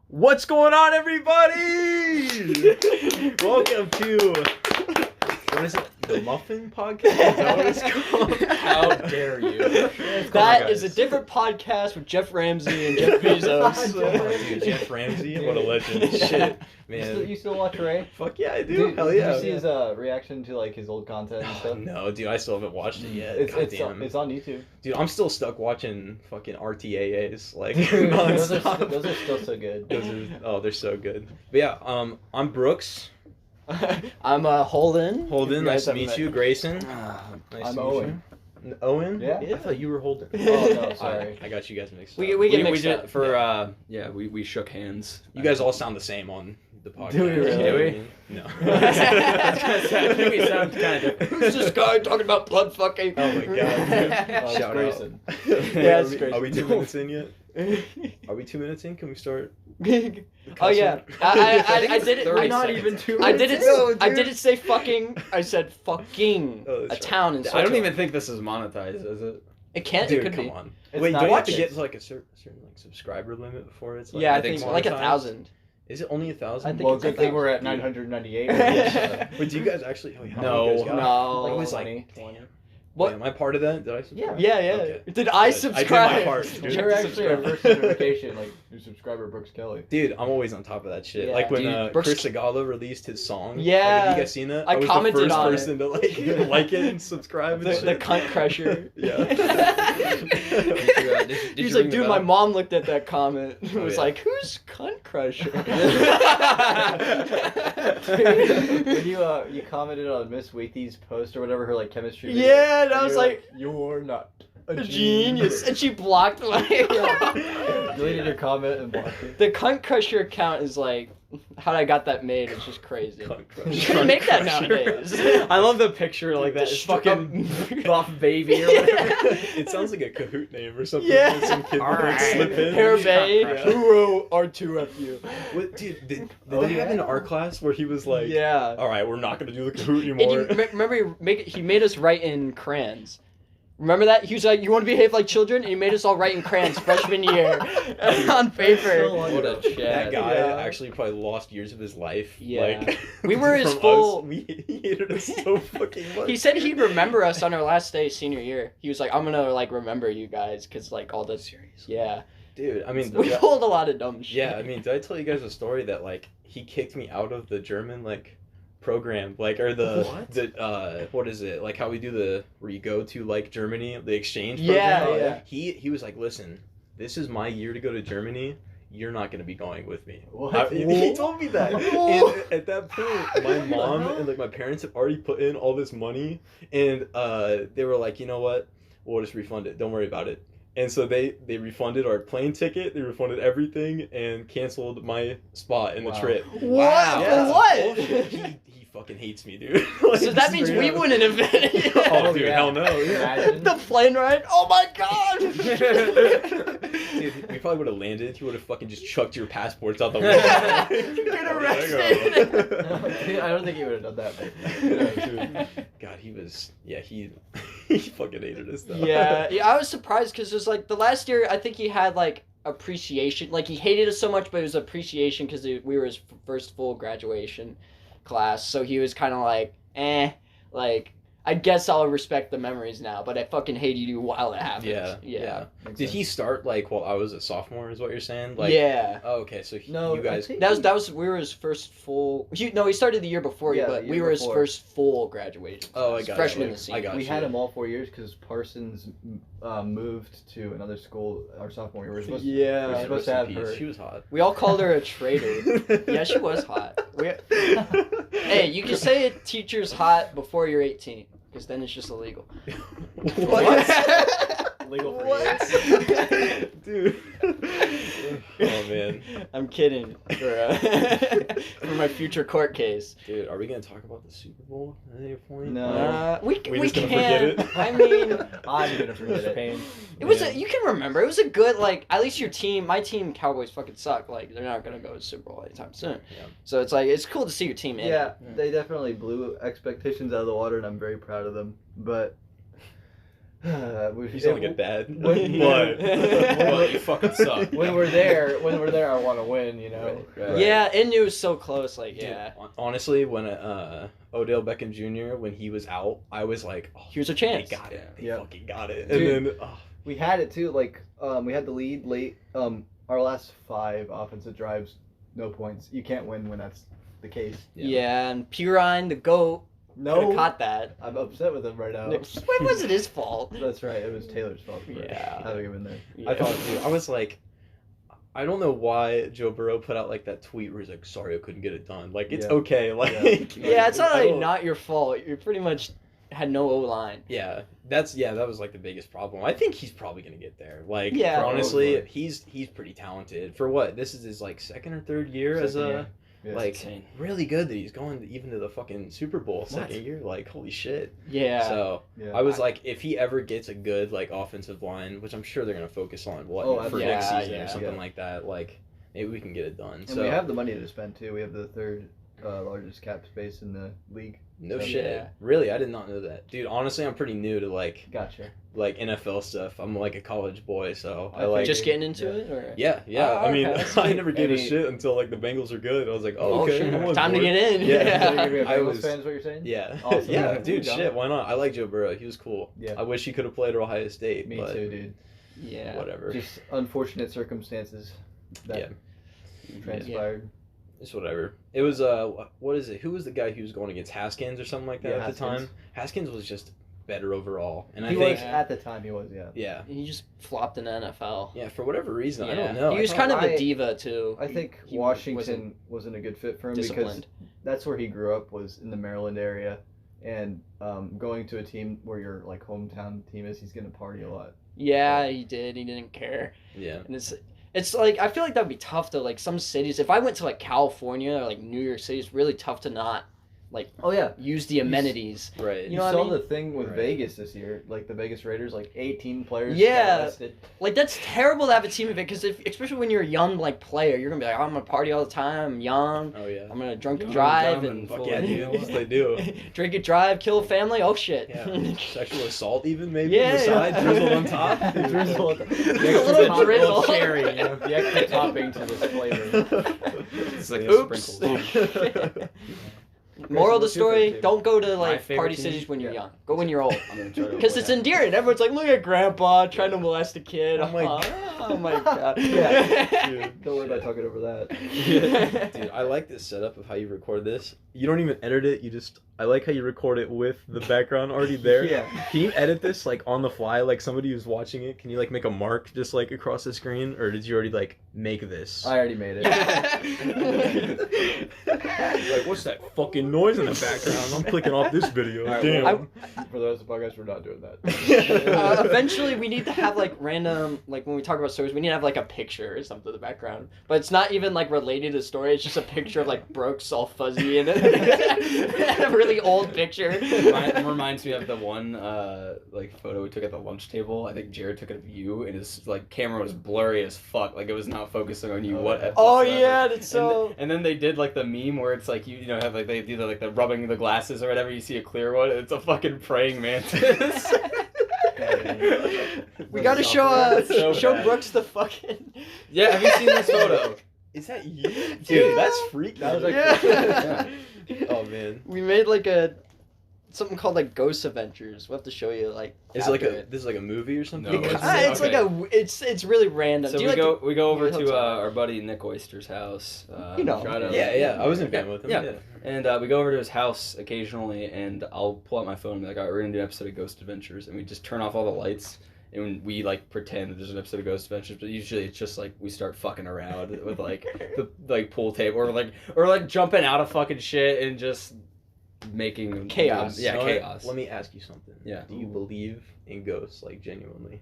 What's going on, everybody? Welcome to, what is it, the Muffin Podcast? Is that what it's called? How dare you? That is a different podcast with Jeff Ramsey and Jeff Bezos. Dude, Jeff Ramsey, what a legend. Shit, man. You still watch Ray? Fuck yeah, I do. Hell yeah. Did you see his reaction to like his old content and stuff? No, dude, I still haven't watched it yet. It's Goddamn. on YouTube. Dude, I'm still stuck watching fucking RTAAs, like, those nonstop. are still so good. They're so good. But yeah, I'm Brooks. I'm Holden. Holden, nice to meet you. Grayson. Nice I'm to meet Owen. you. Owen? Yeah. I thought you were Holden. Oh no, sorry. I got you guys mixed up. We get mixed up. We shook hands. You guys all sound the same on the podcast. Do we really? Do we? No. I think we sound kind of. Who's this guy talking about blood fucking? Oh my god. It's Shout Grayson. out. Yeah, it's Are we 2 Grayson. minutes in yet? Are we 2 minutes in? Can we start? Oh yeah, I did it. We're not even 2 I minutes. didn't. I didn't say fucking. I said fucking. Oh, A that's town in. I don't Soto. even think this is monetized, is it? It can't. Dude, It could come be. on. It's Wait, not do you have to yet. get to like a certain like subscriber limit before it's like? Yeah, I think think so. like monetized? 1,000. Is it only 1,000? I think Well, it's good like thing that. we're at 998. Wait, do you guys actually? Oh, how No. many you guys got? No. Like It was 20. like, damn. What? Wait, am I part of that? Did I subscribe? Yeah. Okay. Did I Good. subscribe? I did my part, dude. You're actually our first notification, like your subscriber Brooks Kelly. Dude, I'm always on top of that shit. Yeah. Like when Dude, Brooks- Chris Segala released his song. Yeah. Like, have you guys seen that? I was commented the first on it. person to like it and subscribe and The shit. cunt crusher. Yeah. Did He's you like, ring the dude, my bell? mom looked at that comment and Oh, was yeah. like, who's cunt crusher? When you commented on Miss Waithy's post or whatever, her like chemistry. video, Yeah, and I was you were like, "You're not a genius. And she blocked my. Deleted your comment and blocked it. The cunt crusher account is like, how I got that made is just crazy. Cunt You crusher. couldn't make that Cunt nowadays. I love the picture like that. The It's fucking struck- buff baby or whatever. It sounds like a Kahoot name or something. Yeah. that some kid would, like, Alright. slip in. Hair Bay, Yeah. who wrote R2FU? What, dude, did Oh, they have yeah. an art class where he was like, Yeah. all right, we're not going to do the Kahoot And anymore? you remember he made us write in crayons. Remember that? He was like, you want to behave like children? And he made us all write in crayons freshman year on paper. What a That chat. guy Yeah. actually probably lost years of his life. Yeah. Like, We were his from full- us. He hated us so fucking much. He said he'd remember us on our last day senior year. He was like, I'm gonna like remember you guys because like all the yeah. Dude, I mean, We pulled a lot of dumb shit. yeah, I mean, did I tell you guys a story that like he kicked me out of the German like program, like, or the what is it, like how we do the where you go to like Germany, the exchange program? Yeah. He was like, listen, this is my year to go to Germany. You're not gonna be going with me. What? He told me that. And at that point, my mom and like my parents have already put in all this money, and they were like, you know what? We'll just refund it. Don't worry about it. And so they refunded our plane ticket, they refunded everything, and canceled my spot in the Wow. trip. Wow. Yeah. For what? He fucking hates me, dude. Like, So that means straight we up. wouldn't have been. Oh, dude, yeah. hell no. Yeah. Imagine. The plane ride? Oh my god! Dude, we probably would have landed. He would have fucking just chucked your passports out the window. Get arrested. I don't think he would have done that. Yeah, dude. God, he was. Yeah, he fucking hated us though. Yeah, I was surprised because it was like the last year. I think he had like appreciation. Like he hated us so much, but it was appreciation because we were his first full graduation class. So he was kind of like, like I guess I'll respect the memories now, but I fucking hated you while it happened. Yeah. Makes Did sense. he start like while I was a sophomore? Is what you're saying? Like. Yeah. Oh, okay, so No, you guys. I think That was we were his first full. He started the year before you, Yeah, but the we year were his before. first full graduation. Oh, I class, got freshman you. and senior. I got we you. had him all 4 years because Parsons moved to another school our sophomore year. We were supposed Yeah. we were supposed to Rest have in her. peace. She was hot. We all called her a traitor. Yeah, she was hot. Hey, you can say a teacher's hot before you're 18, because then it's just illegal. What? Legal for What? Dude. Oh man. I'm kidding. For my future court case. Dude, are we gonna talk about the Super Bowl at any point? No. We just gonna can. forget it? I mean, I'm gonna forget it. Pain. it was Yeah. you can remember. It was a good like. At least your team, my team, Cowboys fucking suck. Like they're not gonna go to Super Bowl anytime soon. Yeah. So it's like it's cool to see your team in. Yeah, it. they definitely blew expectations out of the water, and I'm very proud of them. But You sound like a dad. But you fucking suck. When we're there, I want to win. You know. Right. Yeah, and it was so close. Like, Dude, yeah, honestly, when Odell Beckham Jr. when he was out, I was like, oh, here's a chance. They got it. They Yeah. fucking got it. Dude. And then We had it too. Like, we had the lead late. Our last 5 offensive drives, no points. You can't win when that's the case. Yeah, and Purine, the GOAT, could have No, caught that. I'm upset with him right now. When was it his fault? That's right. It was Taylor's fault for Yeah. having him in there. I thought, dude, I was like, I don't know why Joe Burrow put out like that tweet where he's like, sorry, I couldn't get it done. Like, it's Yeah. okay. Like, Yeah, it's not I like don't- not your fault. You pretty much had no O line. Yeah, that was like the biggest problem. I think he's probably gonna get there. Like, Yeah. honestly, Probably. he's pretty talented. For what? This is his like second or third year as Second a year. Yeah. like insane. really good that he's going even to the fucking Super Bowl second year. Like, holy shit. Yeah. So Yeah. I was like, if he ever gets a good like offensive line, which I'm sure they're gonna focus on for yeah, next season yeah. or something like that, like maybe we can get it done. And So we have the money to spend too. We have the third largest cap space in the league. no Yeah. shit. Really, I did not know that, dude. Honestly, I'm pretty new to like Gotcha. NFL stuff. I'm like a college boy, so I I like just getting into Yeah. it, or Yeah. Oh, I mean, okay, that's I sweet. never gave a Any- shit until like the Bengals are good. I was like, Oh, okay, shit. I'm on Time to board. get in. Yeah. So you're gonna be a I Bengals was- fan is what you're saying? Yeah, Awesome. yeah, Yeah. dude, Got shit, it. why not? I like Joe Burrow. He was cool. Yeah. I wish he could have played at Ohio State. Me but too, dude. yeah. Whatever. Just unfortunate circumstances that Yeah. transpired. It's whatever. It was what is it? Who was the guy who was going against Haskins or something like that Yeah, at the time? Haskins. Haskins was just better overall, and He I think was at the time. He was, yeah. yeah, He just flopped in the NFL. yeah. For whatever reason, I Yeah. don't know. He I was thought- kind of a I- diva too. I think He Washington wasn't a good fit for him Disciplined. because that's where he grew up, was in the Maryland area, and going to a team where your like hometown team is, he's gonna party a lot. Yeah, he did. He didn't care. yeah. And it's like I feel like that'd be tough though. Like some cities, if I went to like California or like New York City, it's really tough to not Oh yeah, use the amenities. Right. You know you what I saw mean? the thing with Right. Vegas this year, like the Vegas Raiders, like 18 players. Yeah. got arrested. Like that's terrible to have a team event because especially when you're a young like player, you're gonna be like, oh, I'm gonna party all the time. I'm young. Oh yeah. I'm gonna drunk and Young, drive dumb, and and Fuck full yeah, of- dude. you know Yes, what? they do. drink and drive, kill a family. Oh shit. Yeah. Sexual assault, even maybe Yeah, on the side, yeah. drizzle on top. Drizzle on top. A The little extra top- drizzle. cherry, you know, the extra topping to this flavor. It's like Oops. sprinkles. Moral of the what's your story: favorite team? don't go to My like favorite party team? cities when you're Yeah. young. Go when you're old. I'm gonna try to Because avoid it's that. endearing. Everyone's like, look at grandpa trying to molest a kid. Oh my Oh my god. Yeah. Dude. Don't worry about talking over that. Dude, I like this setup of how you record this. You don't even edit it. I like how you record it with the background already there. Yeah. Can you edit this like on the fly, like somebody who's watching it? Can you like make a mark just like across the screen, or did you already like make this? I already made it. Like, what's that fucking noise in the background? I'm clicking off this video. All right, Damn. well, for the rest of the podcast, we're not doing that. Eventually, we need to have like random, like when we talk about stories, we need to have like a picture or something in the background. But it's not even like related to the story. It's just a picture of like Brooks all fuzzy and a really old picture. Reminds me of the one like photo we took at the lunch table. I think Jared took it of you, and his like camera was blurry as fuck. Like it was not focusing on you. Oh whatsoever. yeah, that's so. And then they did like the meme where it's like you know have like they do like the rubbing the glasses or whatever. You see a clear one. And it's a fucking praying mantis. We gotta show So show bad. Brooks the fucking. Yeah, have you seen this photo? Is that you? Dude, Yeah. that's freaky. That was like- Yeah. Oh man. We made like something called like Ghost Adventures. We'll have to show you like. Is it like after a this is like a movie or something? No, It, it's- it's like okay. it's really random. So Do you we like go we go over Yeah, to hotel. our buddy Nick Oyster's house. You know. shout out. Yeah, I was in band with him. Yeah. And we go over to his house occasionally, and I'll pull out my phone and be like, all right, we're going to do an episode of Ghost Adventures. And we just turn off all the lights, and we, like, pretend that there's an episode of Ghost Adventures. But usually it's just, like, we start fucking around with, like, the, like, pool table. Or jumping out of fucking shit and just making... Chaos. Yeah, You know what? chaos. Let me ask you something. Yeah. Do you believe in ghosts, like genuinely?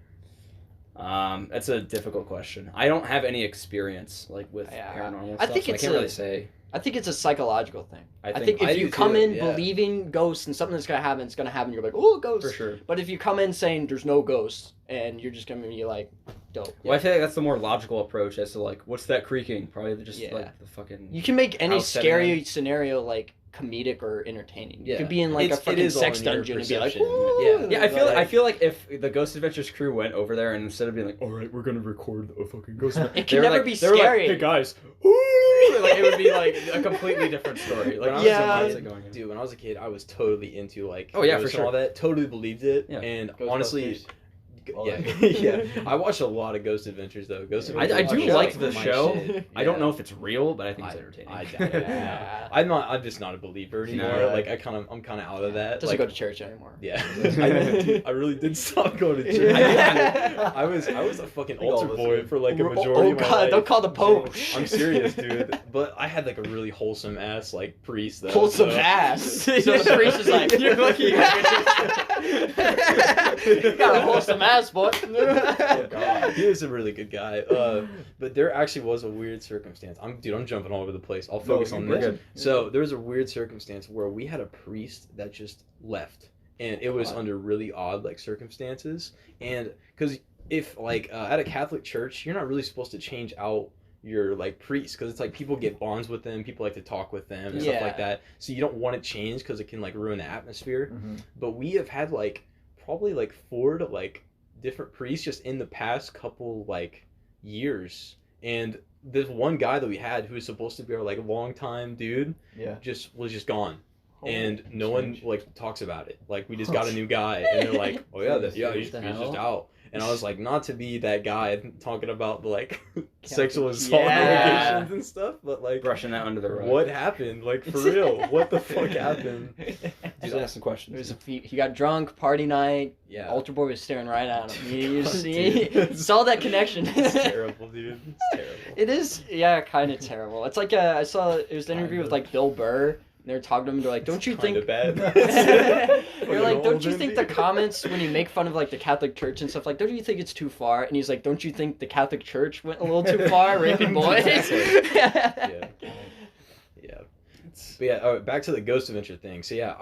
That's a difficult question. I don't have any experience, like, with Yeah. paranormal I stuff, think so I it's can't a- really say. I think it's a psychological thing. I think think if I you do come too, in yeah. believing ghosts and something that's gonna happen, it's gonna happen. You're like, oh, ghosts. For sure. But if you come in saying there's no ghosts and you're just gonna be like, dope. Well, I feel like that's the more logical approach as to, like, what's that creaking? Probably just, Yeah. like, the fucking... You can make any House setting scary up. scenario like comedic or entertaining. You Yeah. could be in like a It is fucking all sex in your dungeon and be like, perception. "Woo!" Yeah, I feel like if the Ghost Adventures crew went over there and instead of being like, all right, we're gonna record a fucking Ghost Adventure, It can never be they were like, scary. hey guys, like it would be like a completely different story. Like When I was Yeah. a mindset kid, going in. dude, when I was a kid, I was totally into like Oh, yeah, for ghosts and sure. all that. Totally believed it, Yeah. and Ghostbusters. honestly, All yeah, that. yeah. I watched a lot of Ghost Adventures though. Ghost I Adventures. I do was, like the my show. shit. I don't Yeah. know if it's real, but I think it's entertaining. I doubt it. Yeah. No. I'm just not a believer anymore. No. Like I'm kind of out of that. Doesn't like, go to church anymore. Yeah, I really did stop going to church. Yeah. I was a fucking I think all altar of us boy did. for like a Oh, majority of my God, life. don't call the Pope. I'm serious, dude. But I had like a really wholesome ass like priest though. Wholesome so- ass. So the priest is like, you're lucky. You got a wholesome ass, boy. Oh, God. He was a really good guy. But there actually was a weird circumstance. I'm jumping all over the place. I'll focus on we're this. good. So there was a weird circumstance where we had a priest that just left, and it was Wow. under really odd like circumstances. And because if like at a Catholic church, you're not really supposed to change out your like priest because it's like people get bonds with them, people like to talk with them and stuff Yeah. like that. So you don't want to change because it can like ruin the atmosphere. Mhm. But we have had like probably like 4 to like different priests just in the past couple like years, and this one guy that we had who was supposed to be our like long time dude Yeah. was just gone, and no one strange. like talks about it. Like we just got a new guy, and they're like, oh yeah, he's the just hell? out. And I was like, not to be that guy talking about the like sexual assault Yeah. allegations and stuff, but like Brushing that under the rug. what happened? Like for real, what the fuck happened? Just ask some questions. There's he got drunk, party night. Yeah. Altar boy was staring right at him. You God, see, dude. saw that connection. It's terrible, dude. It's terrible. It is, yeah, kind of terrible. It's like I saw it was an interview with like Bill Burr. And they're talking to him. They're like, "Don't you think?" Bad. They're like, "Don't you think the comments when you make fun of like the Catholic Church and stuff like, don't you think it's too far?" And he's like, "Don't you think the Catholic Church went a little too far, raping boys?" Yeah. Yeah. But yeah, all right, back to the Ghost Adventure thing. So yeah,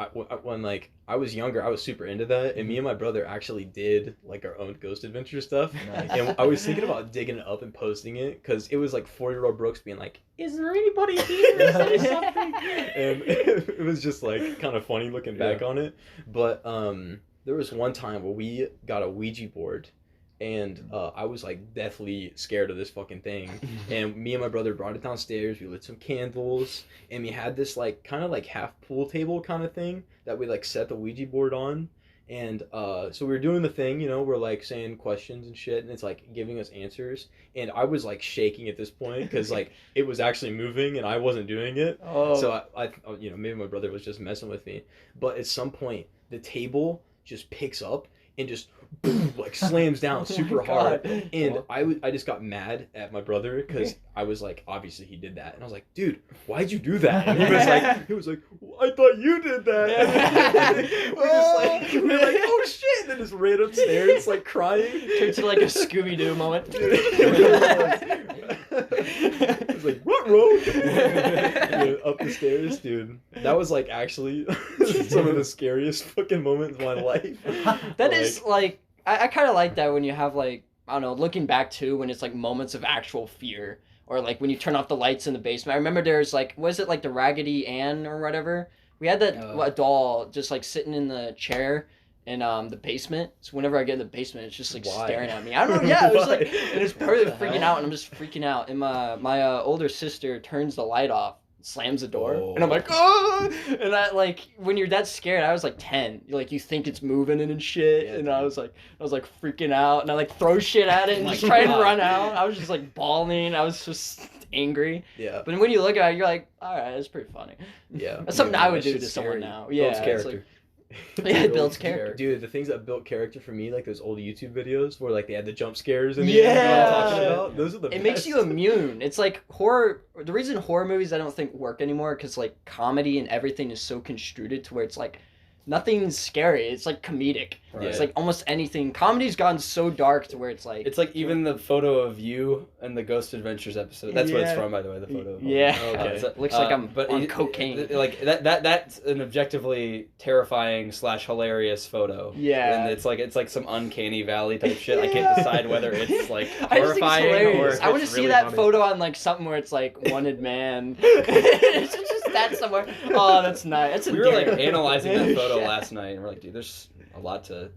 when like I was younger, I was super into that, and me and my brother actually did like our own Ghost Adventure stuff. Nice. And I was thinking about digging it up and posting it because it was like 4-year-old Brooks being like, "Is there anybody here? Say something." And it was just like kind of funny looking back on it. But there was one time where we got a Ouija board. And I was like deathly scared of this fucking thing. And me and my brother brought it downstairs. We lit some candles, and we had this like kind of like half pool table kind of thing that we like set the Ouija board on. And so we were doing the thing, you know, we're like saying questions and shit, and it's like giving us answers. And I was like shaking at this point because like it was actually moving and I wasn't doing it. Oh. So I you know, maybe my brother was just messing with me. But at some point, the table just picks up and just boom, like slams down super hard. And I just got mad at my brother because I was like, obviously he did that, and I was like, dude, why'd you do that? And he was like, well, I thought you did that. And we're like, oh shit! And then just ran upstairs like crying. Turns into like a Scooby-Doo moment. I was like, what road? Yeah, up the stairs, dude. That was like actually some of the scariest fucking moments of my life. That is like I kind of like that when you have like I don't know, looking back too, when it's like moments of actual fear, or like when you turn off the lights in the basement. I remember there's like, was it like the Raggedy Ann or whatever? We had that a doll just like sitting in the chair in the basement. So whenever I get in the basement, it's just like staring at me. I don't know. Yeah, it was like, and it's part of the freaking out, and I'm just freaking out. And my older sister turns the light off, slams the door, and I'm like, oh! And I like when you're that scared. I was like 10. You think it's moving and shit, and I was like freaking out, and I like throw shit at it and just try and run out. I was just like bawling. I was just angry. Yeah. But when you look at it, you're like, all right, it's pretty funny. Yeah. That's something I would do to It's someone scary. now. Builds Yeah, it's character. like, yeah, it builds character. Dude, the things that built character for me, like those old YouTube videos where like they had the jump scares and you know what I'm talking about? Those are the It best. makes you immune. It's like horror. The reason horror movies I don't think work anymore because like comedy and everything is so construed to where it's like nothing's scary. It's like comedic. Right. It's like almost anything. Comedy's gone so dark to where it's like. It's like even the photo of you in the Ghost Adventures episode. That's what it's Yeah. from, by the way. The photo. Yeah. Okay. Looks like I'm on cocaine. Like that's an objectively terrifying / hilarious photo. Yeah. And it's like some uncanny valley type shit. I can't decide whether it's like I just think it's horrifying or hilarious. if I want to it's see really that funny. photo on like something where it's like wanted man. It's just that somewhere. Oh, that's nice. That's We were like endearing. analyzing that photo Yeah. last night, and we're like, dude, there's a lot to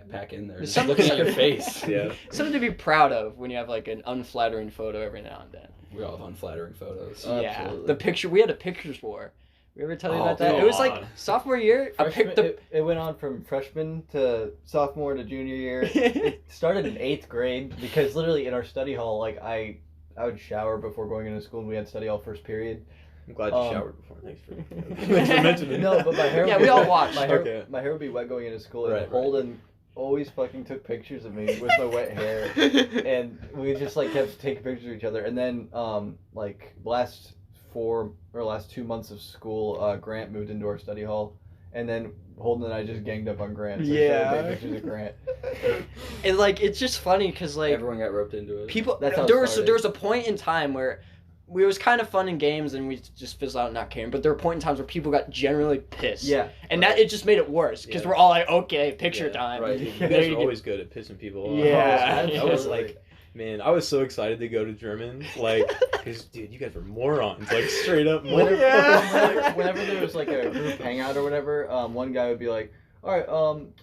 pack in there. There's Just looking at your something- face. Yeah. Something to be proud of when you have like an unflattering photo every now and then. We all have unflattering photos. Yeah, Absolutely. the picture we had a pictures war. We ever tell you Oh, about that? It was like God. sophomore year. I Freshman, picked the. it went on from freshman to sophomore to junior year. It started in 8th grade because literally in our study hall, like I would shower before going into school and we had study hall first period. I'm glad you Um, showered before. Thanks for mentioning it. No, but my hair. Yeah, would we be all wet. watched. Okay. My hair would be wet going into school, and Right. Holden always fucking took pictures of me with my wet hair, and we just like kept taking pictures of each other. And then like last 2 months of school, Grant moved into our study hall, and then Holden and I just ganged up on Grant. So we started taking pictures of Grant. And like it's just funny because like Everyone got roped into it. people That's how it there was started. a point in time where it was kind of fun in games and we just fizzled out not caring, but there were point in times where people got generally pissed. Yeah, And that it just made it worse because Yeah. we're all like, okay, picture Yeah, time. right. You There guys you are go. always good at pissing people off. Yeah. I was like, man, I was so excited to go to German. Like, because, dude, you guys were morons. Like, straight up morons. whenever there was like a group hangout or whatever, one guy would be like, all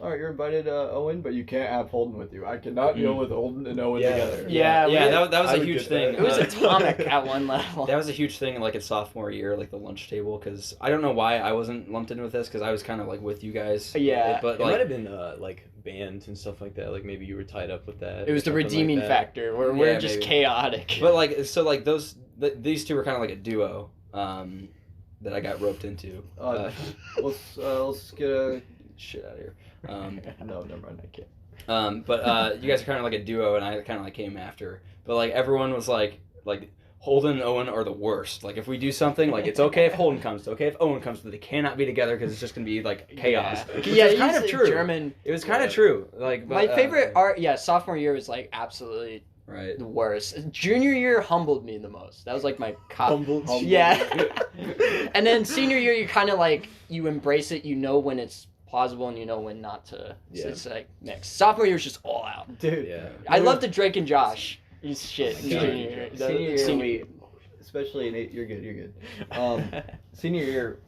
right, you're invited, Owen, but you can't have Holden with you. I cannot deal with Holden and Owen Yeah. together. Yeah, yeah, we- that was I a would huge get thing. that. It was atomic at one level. That was a huge thing, like in sophomore year, like the lunch table. Because I don't know why I wasn't lumped in with this, because I was kind of like with you guys. Yeah. but It might like have been, like, bands and stuff like that. Like, maybe you were tied up with that. It was or the something redeeming like that. factor where we're Yeah, just maybe. chaotic. But like, so like these two were kind of like a duo that I got roped into. Let's get a. Shit out of here. No, never mind. I can't. But you guys are kind of like a duo, and I kind of like came after. But like everyone was like Holden and Owen are the worst. Like if we do something, like it's okay if Holden comes, it's okay if Owen comes, but they cannot be together because it's just gonna be like chaos. Yeah, Which yeah, is kind of he's true. German. It was kind of true. Like My but, favorite art, sophomore year was like absolutely Right. the worst. Junior year humbled me the most. That was like my Humbled. Yeah. And then senior year, you kind of like you embrace it. You know when it's plausible and you know when not to. Yeah. So it's like mixed. Sophomore year was just all out. Dude. Yeah. I love the Drake and Josh. He's shit. Oh my God. Junior year. Senior year, Senior we, especially in 8, you're good. Senior year,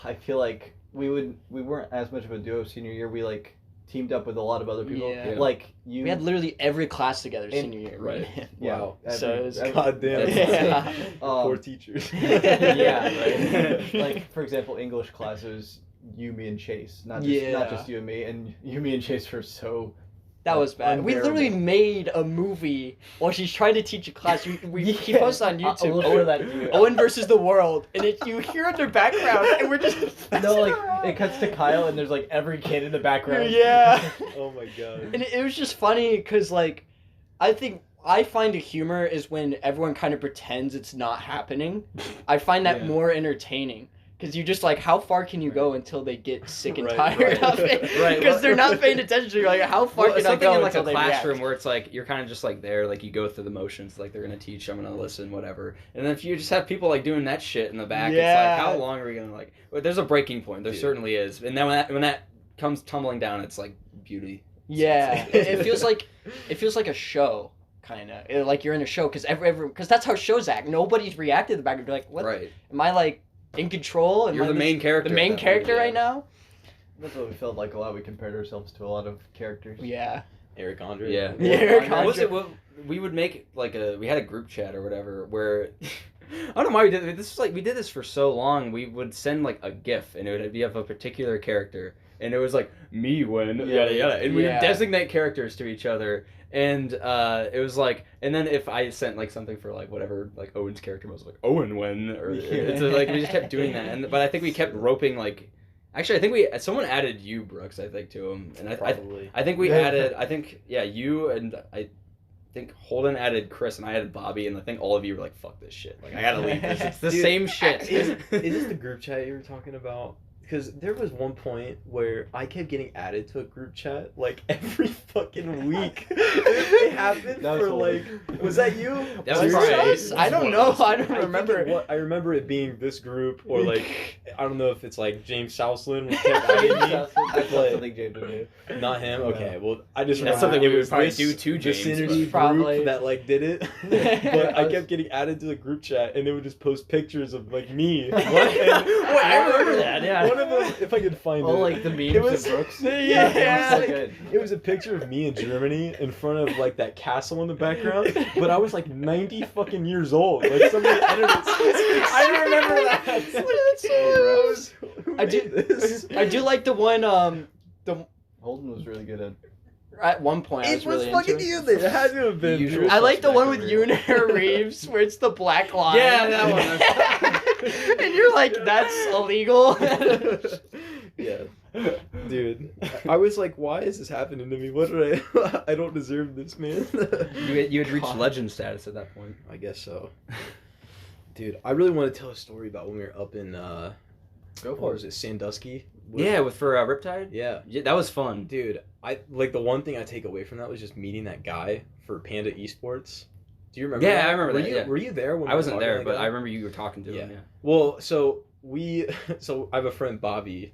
I feel like we weren't as much of a duo senior year. We like teamed up with a lot of other people. Yeah. Like you. We had literally every class together senior year. right. yeah, Wow. So it was God damn. Yeah. Poor teachers. Yeah, right. Like for example, English class it was you, me, and Chase, not Yeah. just you and me. And you, me, and Chase were so. That was bad. We Unbearable. literally made a movie while she's trying to teach a class. He Yeah. posted on YouTube. We'll show that to you. Owen versus the world, and you hear in their background, and we're just No, like it cuts to Kyle, and there's like every kid in the background. Yeah. Oh my god. And it was just funny because like, I think I find a humor is when everyone kind of pretends it's not happening. I find that Yeah. more entertaining. Because you just like, how far can you go until they get sick and Right, tired right. of it? Right, Because well- they're not paying attention. So you're like, how far Well, can it's I something go in like a until they classroom react? where it's like you're kind of just like there, like you go through the motions, like they're gonna teach, I'm gonna listen, whatever. And then if you just have people like doing that shit in the back, it's Yeah. like how long are we gonna like? Well, there's a breaking point. There Dude. certainly is. And then when that comes tumbling down, it's like beauty. Yeah, it feels like a show, kind of like you're in a show because because that's how shows act. Nobody's reacted to the back. You're like, what? Right. Am I like in control? Am You're I the main character. The at main that point, character yeah. right now. That's what we felt like a lot. We compared ourselves to a lot of characters. Yeah. Eric Andre. Yeah. Yeah, Eric What was Andre. it? What, we would make like we had a group chat or whatever where I don't know why we did it. This was like we did this for so long. We would send like a GIF and it would be of a particular character and it was like me when yada yada and we would Yeah. designate characters to each other and it was like and then if I sent like something for like whatever like Owen's character was like Owen when or it's like we just kept doing that and but I think we kept roping like. Actually, I think someone added you, Brooks. I think to him, and Probably. I think we Yeah. added. I think you and I think Holden added Chris, and I added Bobby, and I think all of you were like, "Fuck this shit! Like I gotta leave this. It's the Dude, same shit." Is this the group chat you were talking about? because there was one point where I kept getting added to a group chat like every fucking week. It happened That was for like, was that you? That was probably us? I don't know. I don't remember. I remember it being this group, or like I don't know if it's like James Southland was kept adding me. That's but- something James would do. Not him. Okay, well I just That's remember something it we would was probably this do too, James, vicinity but- Probably. group that like did it. But I kept getting added to the group chat, and they would just post pictures of like me. What? And- Wait, I remember that, yeah. One of them, if I could find Oh, it. like the memes It was- of Brooks. Yeah, That was so like, good. it was a picture of me in Germany in front of like that castle in the background, but I was like 90 fucking years old. Like somebody edited it. I remember that. It's like, That's hilarious. who I do- made this? I do like the one. Holden was really good at. At one point, I was It was really fucking into it. you then. It had to have been. Usual I like the one Suspect with over you and Reeves, where it's the black line. Yeah, that one. And you're like, that's illegal. Yeah. Dude, I was like, why is this happening to me? What did I don't deserve this, man. You had reached God. legend status at that point. I guess so. Dude, I really want to tell a story about when we were up in Go what for was it. it, Sandusky? Yeah, for Riptide? Yeah. Yeah, that was fun. Dude, I like the one thing I take away from that was just meeting that guy for Panda Esports. Do you remember? Yeah, that? I remember were that, You, yeah. Were you there when I we were wasn't talking there, to but that guy? I remember you were talking to him, yeah. Well, so I have a friend Bobby,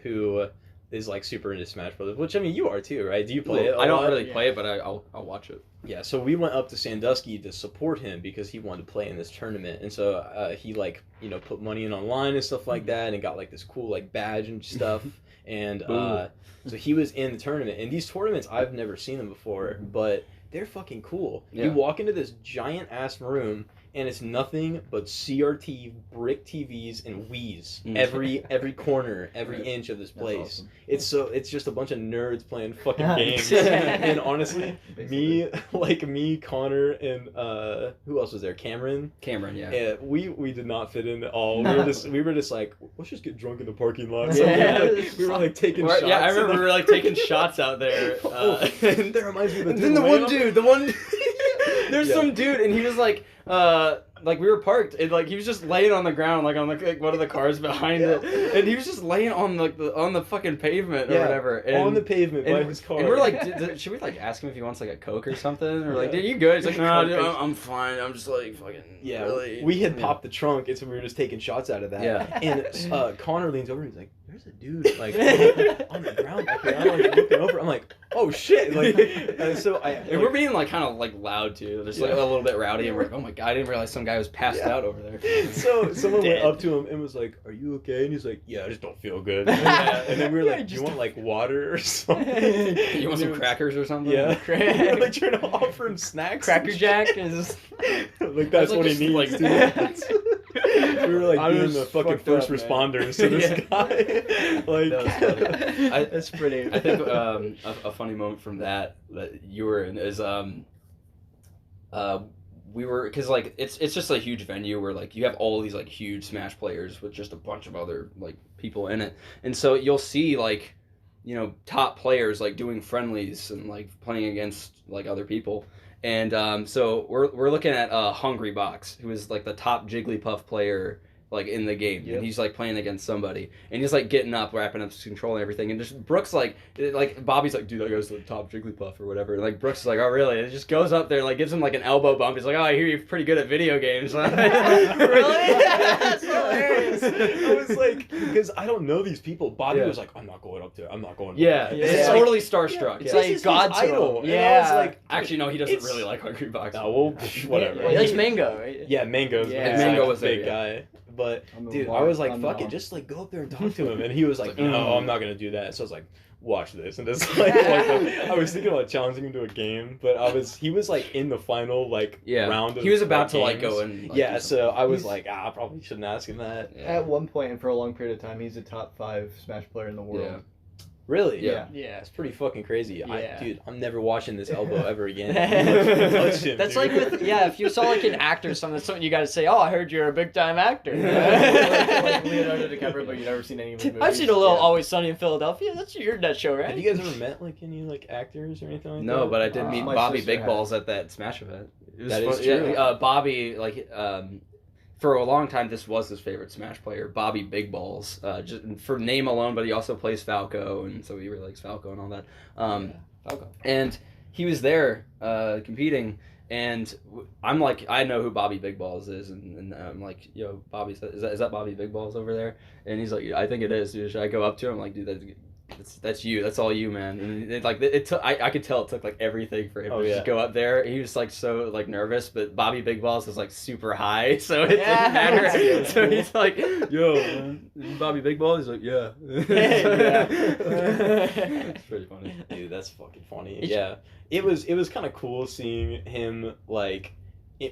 who is like super into Smash Brothers, which I mean you are too, right? Do you play it? I don't lot? really play it, but I'll watch it. Yeah, so we went up to Sandusky to support him because he wanted to play in this tournament, and so he like put money in online and stuff like that, and got like this cool like badge and stuff, and so he was in the tournament. And these tournaments I've never seen them before, but they're fucking cool. Yeah. You walk into this giant ass room, and it's nothing but CRT brick TVs and Wii's every corner, every inch of this That's place. awesome. It's just a bunch of nerds playing fucking games. And honestly, me, Connor, and who else was there? Cameron, yeah. yeah, we did not fit in at all. We were just like, let's just get drunk in the parking lot. Yeah. So we were like taking shots. Yeah, I remember we were like taking shots out there. And that reminds me of the And then the one dude, there's Yeah. some dude, and he was like we were parked, and like he was just laying on the ground, like on like one of the cars behind it, and he was just laying on on the fucking pavement or whatever, and, on the pavement by his car. And we're like, should we like ask him if he wants like a Coke or something, or like, dude, you good? He's like, no, dude, I'm fine. I'm just like fucking. Yeah, really. we had popped the trunk, and so we were just taking shots out of that. Yeah. And Connor leans over, and he's like, "There's a dude like on the ground back there." I'm like looking over. I'm like, "Oh shit!" Like, And we're being like kind of like loud too, just like a little bit rowdy, and we're like, oh my god, I didn't realize some guy was passed out over there. So someone Dead. went up to him and was like, "Are you okay?" And he's like, "Yeah, I just don't feel good." And then we were Yeah, like, "Do you just want like water or something?" You want some crackers or something? Yeah. We were like trying to offer him snacks. Cracker Jack is. Like that's like, what he just, needs. like- dude. We were like I being was the fucking fucked first up, man. responders to this Yeah. guy. Like, That was funny. That's pretty. I think a funny moment from that you were in is we were, because like it's just a huge venue where like you have all these like huge Smash players with just a bunch of other like people in it, and so you'll see like top players like doing friendlies and like playing against like other people. And so we're looking at Hungrybox, who is like the top Jigglypuff player like in the game, Yep. and he's like playing against somebody, and he's like getting up, wrapping up his control and everything, and just Brooks like Bobby's like, dude, that guy's the top Jigglypuff or whatever, and like Brooks is like, oh really? And it just goes up there, like gives him like an elbow bump. He's like, oh, I hear you're pretty good at video games. Really? That's hilarious. I was like, because I don't know these people. Bobby Yeah. was like, I'm not going up there. I'm not going. Yeah, Up there. it's Yeah. totally starstruck. It's Yeah. like This is God his to idol. him. And I Yeah. was like, Actually, no, he doesn't It's- really like Hungrybox. no, well, whatever. He likes mango, right? Yeah, Mango's Yeah. Mango like, was there, big yeah. guy. But I'm a dude, I mark was like, on fuck that it, one. just like go up there and talk to him. And he was like, It's like, no, I'm not gonna do that. So I was like, watch this. And it's like I was thinking about challenging him to a game, but he was like in the final like round of he was about like, to like games. go and like, Yeah, do so I was He's- like, I probably shouldn't ask him that. something. At one point and for a long period of time, he's a top 5 Smash player in the world. Yeah. Really? Yeah. Yeah. That's pretty fucking crazy. Yeah. Dude, I'm never watching this elbow ever again. Touch him, That's dude. like with if you saw like an actor or something, that's something you gotta say. Oh, I heard you're a big time actor. like Leonardo DiCaprio, but you've never seen any of his movies. I've seen a little Yeah. Always Sunny in Philadelphia. That's your that show, right? Have you guys ever met like any like actors or anything like that? No, but I did meet My Bobby sister Big has. Balls at that Smash event. It was That is fun. true. Yeah, Bobby, like, for a long time, this was his favorite Smash player, Bobby Big Balls. Just for name alone, but he also plays Falco, and so he really likes Falco and all that. Falco. And he was there competing, and I'm like, I know who Bobby Big Balls is, and I'm like, yo, Bobby, is that Bobby Big Balls over there? And he's like, I think it is, dude. Should I go up to him? I'm like, dude, that's you. That's all you, man. And it took. I could tell it took like everything for him to just go up there. He was like so like nervous, but Bobby Big Balls is like super high, so it didn't matter. So he's like, yo, man, Bobby Big Balls. He's like, yeah. It's pretty funny, dude. That's fucking funny. Yeah, it was kind of cool seeing him like.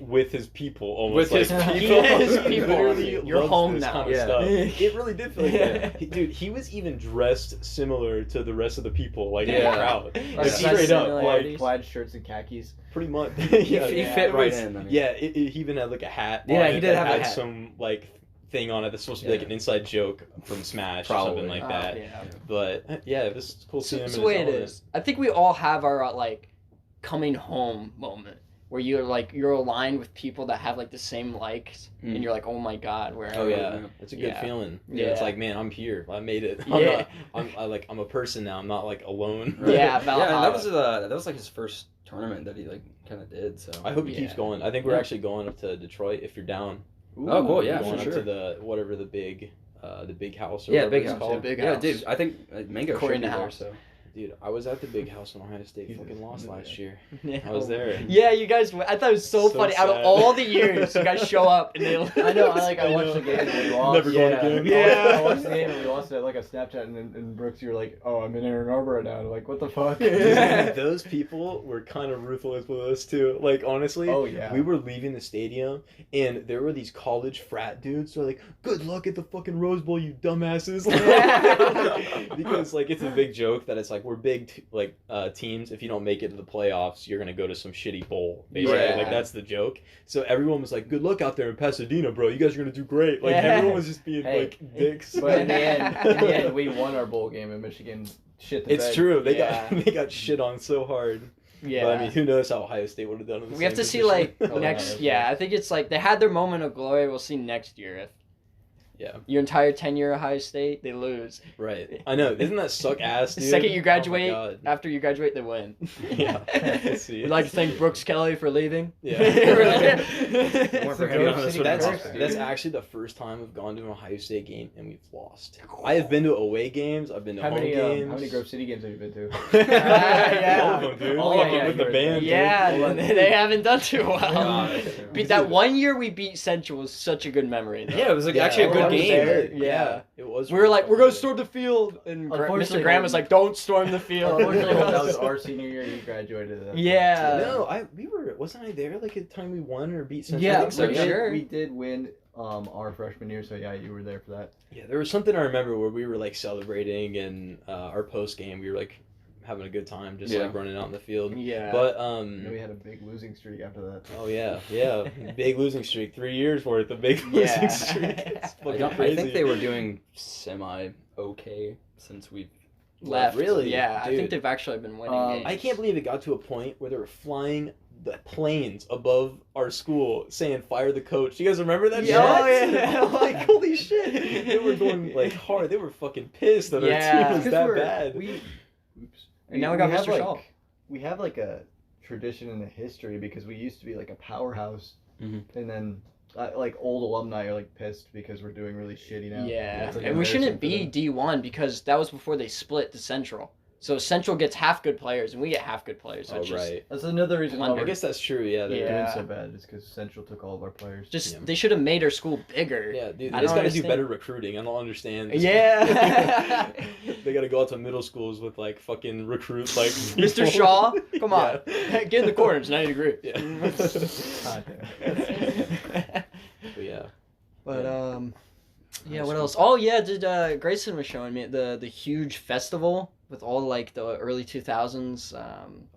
With his people, almost with like his people, literally you're home now. kind of stuff. It really did feel like that. Dude, he was even dressed similar to the rest of the people, like in the crowd. Like, straight up, like plaid shirts and khakis. Pretty much. He fit right in. I mean. Yeah, he even had like a hat. Yeah, he did have a hat. Some like thing on it that's supposed to be like an inside joke from Smash or something like that. Yeah. But yeah, it was cool seeing him. It's the way it is. I think we all have our like coming home moment. Where you're aligned with people that have like the same likes, and you're like, oh my god, where? Oh yeah, it's a good feeling. Yeah, it's like, man, I'm here. I made it. I'm a person now. I'm not like alone. Right. Yeah, that was like his first tournament that he like kind of did. So I hope he keeps going. I think we're actually going up to Detroit if you're down. Ooh, oh cool, yeah, going for up sure. to the big house. Or big house. Called. Big house. house. Dude, I think Mango should be there. So. Dude, I was at the big house when Ohio State fucking lost last year. I was there. Yeah, you guys. I thought it was so funny. Sad. Out of all the years, you guys show up and they. I know. I watched the game and we lost. Never going again. Yeah. I watched the game and we lost it at like a Snapchat and Brooks, you were like, "Oh, I'm in Ann Arbor right now." I'm like, what the fuck? Dude, those people were kind of ruthless with us too. Like honestly, we were leaving the stadium and there were these college frat dudes. So like, good luck at the fucking Rose Bowl, you dumbasses. Because like it's a big joke that it's like we're big teams. If you don't make it to the playoffs, you're gonna go to some shitty bowl. Basically, like that's the joke. So everyone was like, "Good luck out there in Pasadena, bro. You guys are gonna do great." Like everyone was just being like dicks. But in the end, we won our bowl game in Michigan. Shit the bed. It's true. They got shit on so hard. Yeah. But I mean, who knows how Ohio State would have done in the We have to position. see like next. I think it's like they had their moment of glory. We'll see next year if. Yeah. Your entire tenure at Ohio State, they lose. Right. I know. Doesn't that suck ass, dude? The second you graduate, oh after you graduate, they win. Yeah. We'd like to thank Brooks Kelly for leaving. Yeah. That's actually the first time we've gone to an Ohio State game and we've lost. I have been to away games. I've been to home games. How many Grove City games have you been to? All of them, dude. All of them with the band. Yeah, they haven't done too well. God. That 1 year we beat Central was such a good memory. Though. Yeah, it was like actually a good game. Yeah. It was. We were like, we're going to storm the field. And Mr. Graham was like, don't storm the field. Unfortunately, that was our senior year. You graduated. Yeah. No, wasn't I there like at the time we won or beat Central? Yeah, I think so. sure. We did win our freshman year, so yeah, you were there for that. Yeah, there was something I remember where we were like celebrating and our post game we were like having a good time, just like running out in the field. Yeah. But and we had a big losing streak after that. Oh yeah, big losing streak. 3 years worth of big losing streak. It's fucking crazy. I think they were doing semi okay since we've left. Really? Yeah, Dude. I think they've actually been winning games. I can't believe it got to a point where they were flying the planes above our school saying "fire the coach." You guys remember that? Yeah. Shit? Oh yeah. Like holy shit, they were going like hard. They were fucking pissed that our team was that bad. And now we got Mr. Shaw. We have like a tradition in the history because we used to be like a powerhouse, and then like old alumni are like pissed because we're doing really shitty now. Yeah, like and we shouldn't be D1 because that was before they split to Central. So Central gets half good players and we get half good players. So right. That's another reason why I guess that's true. Yeah, they're doing so bad is because Central took all of our players. They should have made our school bigger. Yeah, dude, they just gotta do better recruiting. I don't understand. Yeah. They gotta go out to middle schools with like fucking recruit like Mr. Shaw, come on, get in the corner. It's 90 degrees. Yeah. But yeah. What else? Oh yeah, Grayson was showing me the huge festival with all like the early 2000s.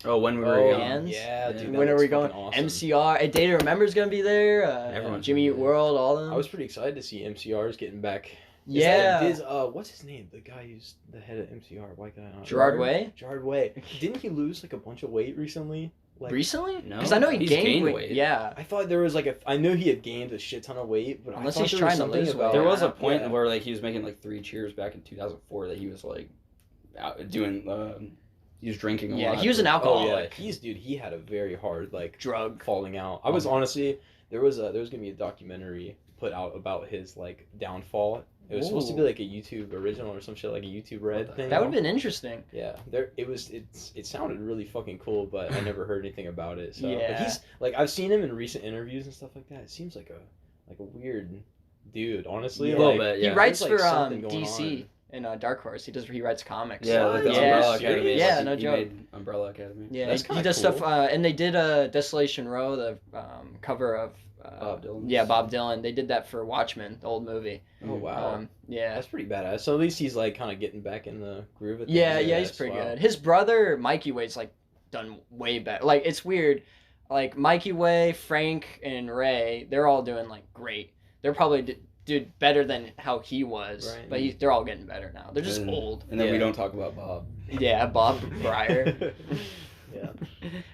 When we were young. Yeah, dude. When are we going? Awesome. MCR. And Data Remember's gonna be there. Everyone's Jimmy Eat World. All of them. I was pretty excited to see MCR's getting back. What's his name? The guy who's the head of MCR, white guy. Gerard Way. Gerard Way. Didn't he lose like a bunch of weight recently? Like, recently? No, Because I know he he's gained gained weight. weight. Yeah. I thought there was like I knew he had gained a shit ton of weight, but Unless I thought he's there was trying to something lose about weight. There was a point yeah. where like he was making like 3 cheers back in 2004 that he was like out doing. He was drinking a lot. Yeah, he was an Oh alcoholic. yeah, he had a very hard like Drug. falling out. I was honestly there was gonna be a documentary put out about his like downfall. It was supposed to be Ooh. like a YouTube original or some shit, like a YouTube Red thing. That would have been interesting. Yeah, it sounded really fucking cool, but I never heard anything about it. So, Yeah. but he's like I've seen him in recent interviews and stuff like that. It seems like a weird dude, honestly. A little like, bit, He yeah. writes There's, like, for something going DC in Dark Horse. He writes comics. Yeah, What? like the Yeah. Umbrella Serious? Academy. Yeah, Like, no he joke. made Umbrella Academy. Yeah, That's he kinda does cool. stuff, and they did Desolation Row, the cover of Bob Dylan. Yeah, Bob Dylan. They did that for Watchmen, the old movie. Oh wow, Yeah. that's pretty badass. So at least he's like kind of getting back in the groove of things. Yeah, I he's guess. pretty Wow. good. His brother Mikey Way's like done way better. Like it's weird. Like Mikey Way, Frank, and Ray, they're all doing like great. They're probably did better than how he was, Right. but they're all getting better now. They're just And- old. And then we Yeah. don't talk about Bob. Yeah, Bob Breyer. Yeah.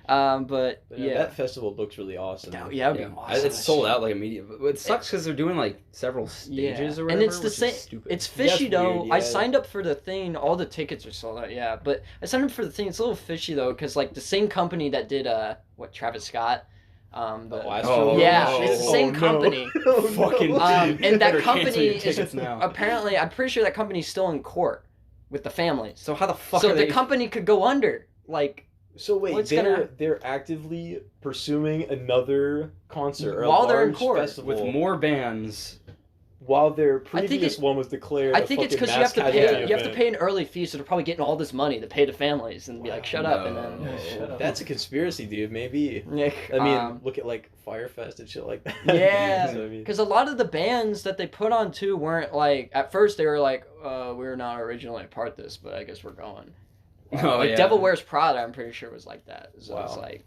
But But yeah, that festival looks really awesome. that would be awesome. It's sold out like immediately. But it sucks because they're doing like several stages or whatever. and it's the which same. is stupid. It's fishy That's though. weird, I yeah. signed up for the thing. All the tickets are sold out. Yeah, but I signed up for the thing. It's a little fishy though, because like the same company that did Travis Scott. Yeah, it's the same company. fucking and that better company cancel your is tickets now. apparently. I'm pretty sure that company's still in court with the families. So how the fuck So are the they? company could go under. Like So wait, What's they're gonna- they're actively pursuing another concert or a While they're in large court. festival with more bands. while their think previous it- one was declared. I think it's because because you have to pay an early fee, so they're probably getting all this money to pay the families and be like, shut up, and then. No. Shut up. That's a conspiracy, dude. Maybe. Nick, I mean, look at like Firefest and shit like that. Yeah, So, I mean, because a lot of the bands that they put on too weren't like at first they were like, we were not originally a part of this, but I guess we're going. Oh, Like yeah. Devil Wears Prada, I'm pretty sure was like that. So it's Wow. like,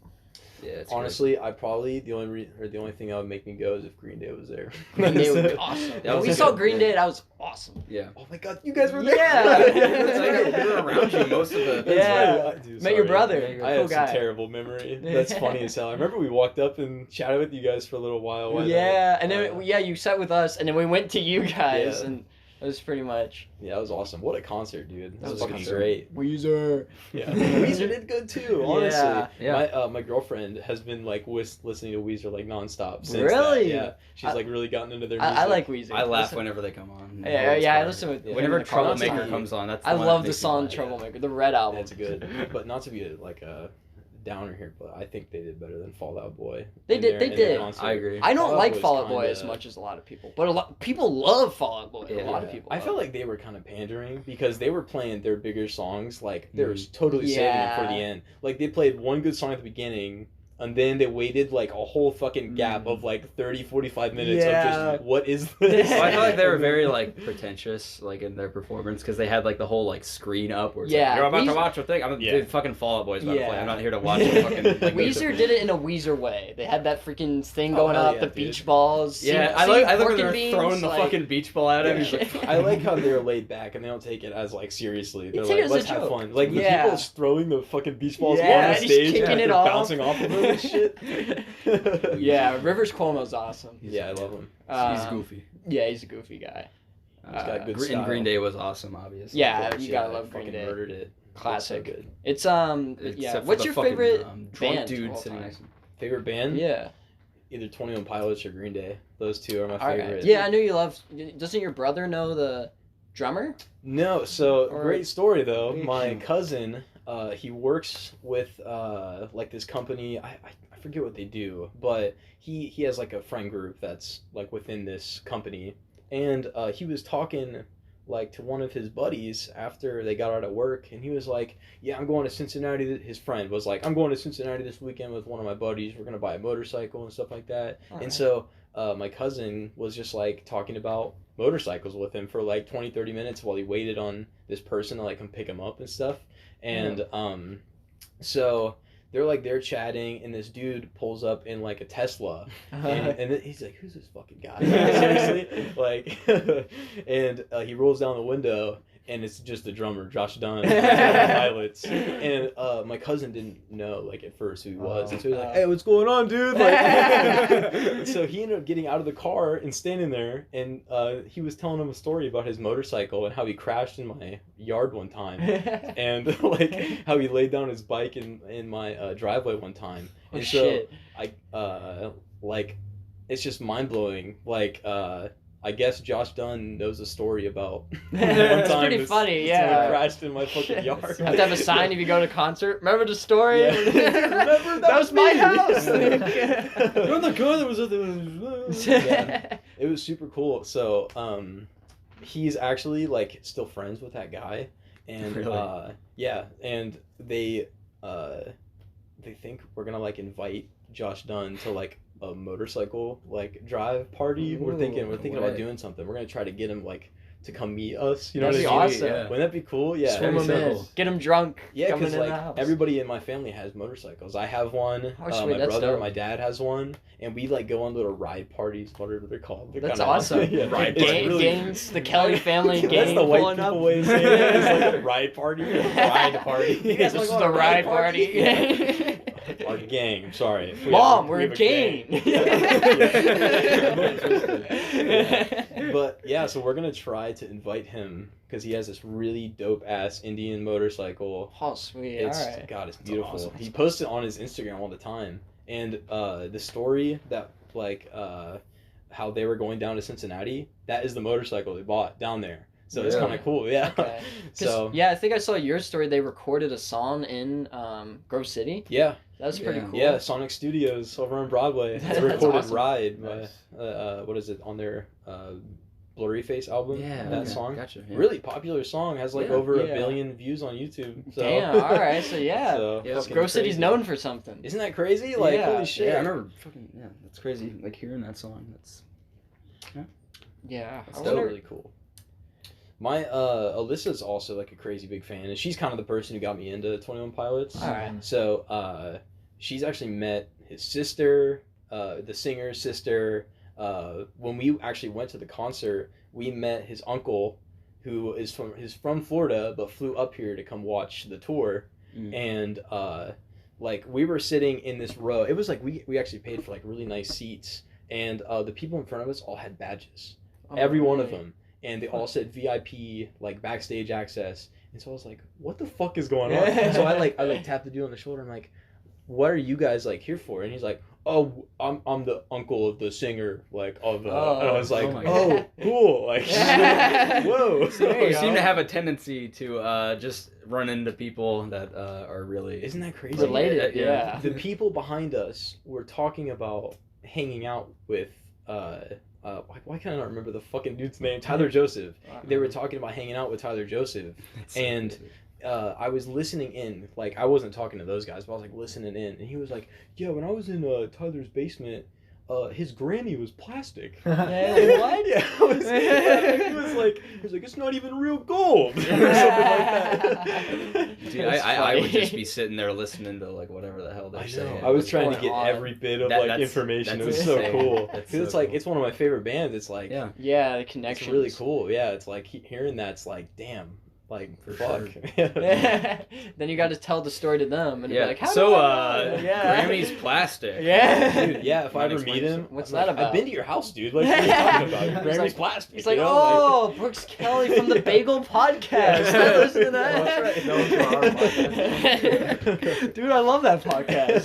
Yeah, it's honestly, I probably the only thing that would make me go is if Green Day was there. Green Day would be awesome. That When was we a saw good- Green Day, that was awesome. crazy. Yeah. Oh my god, you guys were there. Yeah. That's Like, right. we were around you most of the. That's Yeah. right. Dude, Met your sorry. brother. Yeah, I Cool have some guy. terrible memory. That's funny as hell. I remember we walked up and chatted with you guys for a little while. Why Yeah, not? and then you sat with us, and then we went to you guys, Yeah. and it was pretty much Yeah, that was awesome. What a concert, dude. That That was was fucking awesome. great. Weezer. Yeah, Weezer did good too. Honestly, Yeah. Yeah. my girlfriend has been like listening to Weezer like nonstop since Really? that. Yeah, she's I- like really gotten into their music. I like Weezer. I laugh Listen- whenever they come on. Yeah, it's yeah, I fire. listen with Yeah. Whenever him in the car all the Troublemaker time. comes on, that's I the one love that the makes me song laugh. Troublemaker, the Red album. That's good, but not to be like a downer here, but I think they did better than Fall Out Boy. They in did- their- they in their did. concert. I agree. I don't Fall Out like Boy's Fall Out Boy kinda- as much as a lot of people, but a lot people love Fall Out Boy. A Yeah. lot of people. I love felt it. like they were kind of pandering because they were playing their bigger songs. Like they were Mhm. totally saving them for Yeah. the end. Like they played one good song at the beginning, and then they waited like a whole fucking gap of like 30, 45 minutes Yeah. of just what is this? Well, I feel like they were very like pretentious, like in their performance, because they had like the whole like screen up where it's Yeah, like, you're about to Weezer- watch a thing. Yeah. Dude, fucking Fall Out Boy's about to play. Yeah. I'm not here to watch a fucking. Like, Weezer did it in a Weezer way. They had that freaking thing going hell up, yeah, the dude. beach balls. Yeah, See- I like see when pork they're and beans, throwing the like- fucking beach ball at him. He's like, I like how they're laid back and they don't take it as like seriously. They're take like, it as a let's have joke. fun. Like the Yeah. people throwing the fucking beach balls Yeah, on the just stage, kicking and it they're off. bouncing off of them and shit. Yeah, Rivers Cuomo's awesome. Yeah, I love him. he's goofy. Yeah, he's a goofy guy. He's got good And style. Green Day was awesome, obviously. Yeah, Of course, you gotta yeah, love Green fucking Day. Murdered it. Classic. So good. It's Except yeah. for What's the your fucking, favorite drunk band dude of all sitting time? next to me. Favorite band? Yeah. Either 21 Pilots or Green Day. Those two are my Alright. favorite. Yeah, I knew you loved. Doesn't your brother know the drummer? No, so Or- great story though. Great. My cousin, he works with like this company. I forget what they do, but he has like a friend group that's like within this company, and he was talking like to one of his buddies after they got out of work, and he was like, "Yeah, I'm going to Cincinnati." His friend was like, "I'm going to Cincinnati this weekend with one of my buddies. We're gonna buy a motorcycle and stuff like that." Alright. And so my cousin was just like talking about motorcycles with him for like 20-30 minutes while he waited on this person to like come pick him up and stuff. And so they're chatting, and this dude pulls up in like a Tesla, and then he's like, "Who's this fucking guy?" Seriously, like, and he rolls down the window, and it's just the drummer, Josh Dunn, pilots. And my cousin didn't know like at first who he was, and so he was like, "Hey, what's going on, dude?" Like, so he ended up getting out of the car and standing there, and he was telling him a story about his motorcycle and how he crashed in my yard one time, and like how he laid down his bike in my driveway one time. And so I like, it's just mind blowing. Like I guess Josh Dunn knows a story about one It's time pretty funny, yeah. someone crashed in my fucking yard. Have to have a sign if you go to concert. Remember the story? Yeah. Remember that was my me. house. You're the guy that was at the. Yeah. It was super cool. So he's actually like still friends with that guy, and Really? yeah, and they think we're gonna like invite Josh Dunn to like a motorcycle like drive party. We're thinking about doing something. We're gonna try to get him like to come meet us. You know That'd what I be mean? awesome. Yeah. Wouldn't that be cool? Yeah. Swim him in. cool. Get him drunk. Yeah, coming because in the like house. everybody in my family has motorcycles. I have one. Oh, sweet, My that's brother, dope. my dad has one, and we like go on little ride parties, whatever they're called. They're That's kinda awesome. Yeah. Ride It's parties. really- Gangs, the Kelly family gang. That's the white pulling people up. way of saying it. It's like a ride party. Ride party. You guys This this is is the ride party. Yeah. Our gang. I'm sorry. Mom, We we're have a gang. But yeah, so we're gonna try to invite him because he has this really dope ass Indian motorcycle. Oh, sweet. It's All right. God, it's beautiful. awesome. He posts it on his Instagram all the time, and the story that like how they were going down to Cincinnati, that is the motorcycle they bought down there. So it's Yeah. kind of cool, yeah. Okay. So Yeah, I think I saw your story. They recorded a song in Grove City. yeah, That was pretty Yeah. cool. yeah, Sonic Studios over on Broadway. That's They recorded awesome. Ride Nice. by what is it on their Blurry Face album? Yeah, that okay. song. Gotcha. Yeah. Really popular song, has like Yeah. over Yeah. 1 billion views on YouTube. So. Damn. All right. So yeah, So, Yeah, fucking Grove City's crazy. known for something. Isn't that crazy? Like Yeah. holy shit. Yeah, I remember that's crazy. Like hearing that song. That's Yeah. That's I still wonder. really cool. My Alyssa's also like a crazy big fan, and she's kind of the person who got me into 21 Pilots. All right. So she's actually met his sister, the singer's sister. When we actually went to the concert, we met his uncle, who is from Florida but flew up here to come watch the tour. And like we were sitting in this row. It was like we actually paid for like really nice seats, and the people in front of us all had badges. Oh, Every one of really? them, and they all said VIP, like backstage access. And so I was like, what the fuck is going on? So I tapped the dude on the shoulder. I'm like, what are you guys like here for? And he's like, oh, I'm the uncle of the singer, like of and I was like, Oh my oh, God. cool, like whoa. There you you go. seem to have a tendency to just run into people that are really Isn't that crazy? Related, yeah. The people behind us were talking about hanging out with why can't I not remember the fucking dude's name? Tyler Joseph. They were talking about hanging out with Tyler Joseph. That's so And crazy. I was listening in, like I wasn't talking to those guys, but I was like listening in, and he was like, "Yeah, when I was in Tyler's basement, his Grammy was plastic." Yeah, And, what? Yeah, he was like, "It's not even real gold," or something like that. Dude, That's I would funny. just be sitting there listening to like whatever the hell they're I saying. know. I was What's trying to going get on? every bit of That's- information. It that's was so insane. cool. That's 'Cause so it's like cool. it's one of my favorite bands. It's like Yeah. Yeah, the it's connection. really cool. Yeah, it's like hearing that's like damn, like For fuck. Then you got to tell the story to them and Yeah. be like, how So do I know? Yeah. Grammy's plastic. Yeah. Dude, yeah, if I Might ever meet explain him, What's I'm that like, about? I've been to your house, dude. Like, what are you talking about? He's Grammy's like- plastic. He's like, you know? oh, Brooks Kelly from the Bagel podcast. I listen to that. That's right. That was for our podcast. Dude, I love that podcast.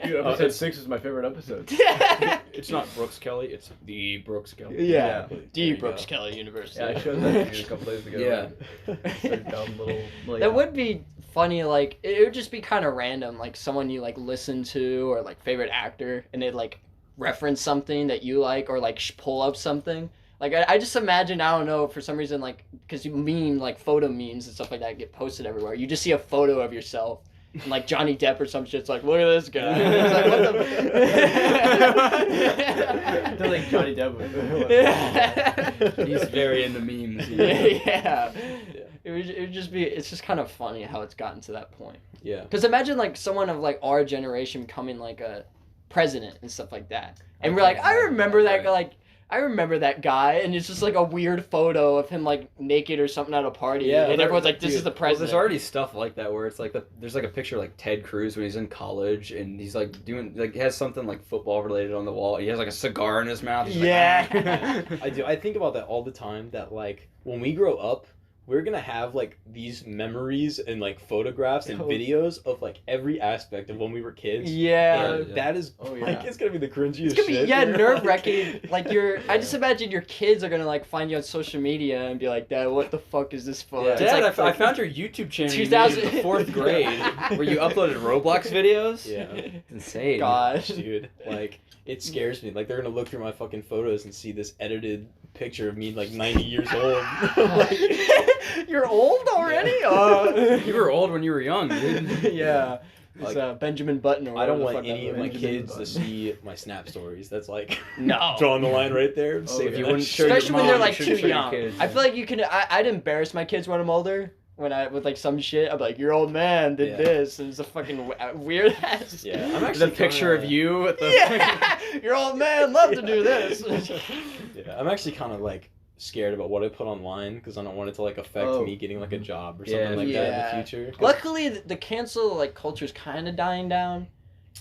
Dude, episode 6 is my favorite episode. It's not Brooks Kelly. It's the Brooks Kelly. Yeah. There D. you Brooks go. Kelly University. Yeah, I showed that to you a couple days ago. Yeah. So dumb little. That would be funny, like, it would just be kind of random, like, someone you, like, listen to, or, like, favorite actor, and they'd, like, reference something that you like, or, like, pull up something. Like, I just imagine, I don't know, for some reason, like, because you meme, like, photo memes and stuff like that get posted everywhere. You just see a photo of yourself, and, like, Johnny Depp or some shit's like, look at this guy. It's like, what the... They're like Johnny Depp. He's very into memes. Yeah. It would just be, it's just kind of funny how it's gotten to that point. Yeah. Because imagine, like, someone of, like, our generation becoming, like, a president and stuff like that. And we're Okay, like, I remember that, right. like, I remember that guy, and it's just like a weird photo of him like naked or something at a party, and everyone's like, "This is the Well, president." there's already stuff like that where it's like there's like a picture of like Ted Cruz when he's in college, and he's like doing like he has something like football related on the wall. He has like a cigar in his mouth. He's Yeah. like, I do. I think about that all the time. That like when we grow up, we're gonna have like these memories and like photographs and videos of like every aspect of when we were kids. Yeah. And that is like it's gonna be the cringiest. It's gonna be shit. nerve wracking. Like I just imagine your kids are gonna like find you on social media and be like, "Dad, what the fuck is this for?" Yeah. It's Dad, like, I found your YouTube channel 2000 in the 4th grade where you uploaded Roblox videos. Yeah. It's insane. Gosh. Dude, like it scares me. Like they're gonna look through my fucking photos and see this edited picture of me like 90 years old. Like, you're old already? You were old when you were young, dude. Yeah. Like, It's Benjamin Button or I don't whatever want the fuck any that of my was. kids to see my Snap stories. That's like No. drawing the line right there. Oh, Save yeah. you You wouldn't show your Especially when mom, they're you like shouldn't too show your young. kids. I feel like you can. I'd embarrass my kids when I'm older. When I with like some shit, I'm like, your old man did this, and it's a fucking weird ass. Yeah, I'm actually The picture of you with the Yeah, your old man loved to do this. Yeah, I'm actually kind of like scared about what I put online because I don't want it to like affect me getting like a job or something like that in the future. Luckily, the cancel like culture is kind of dying down.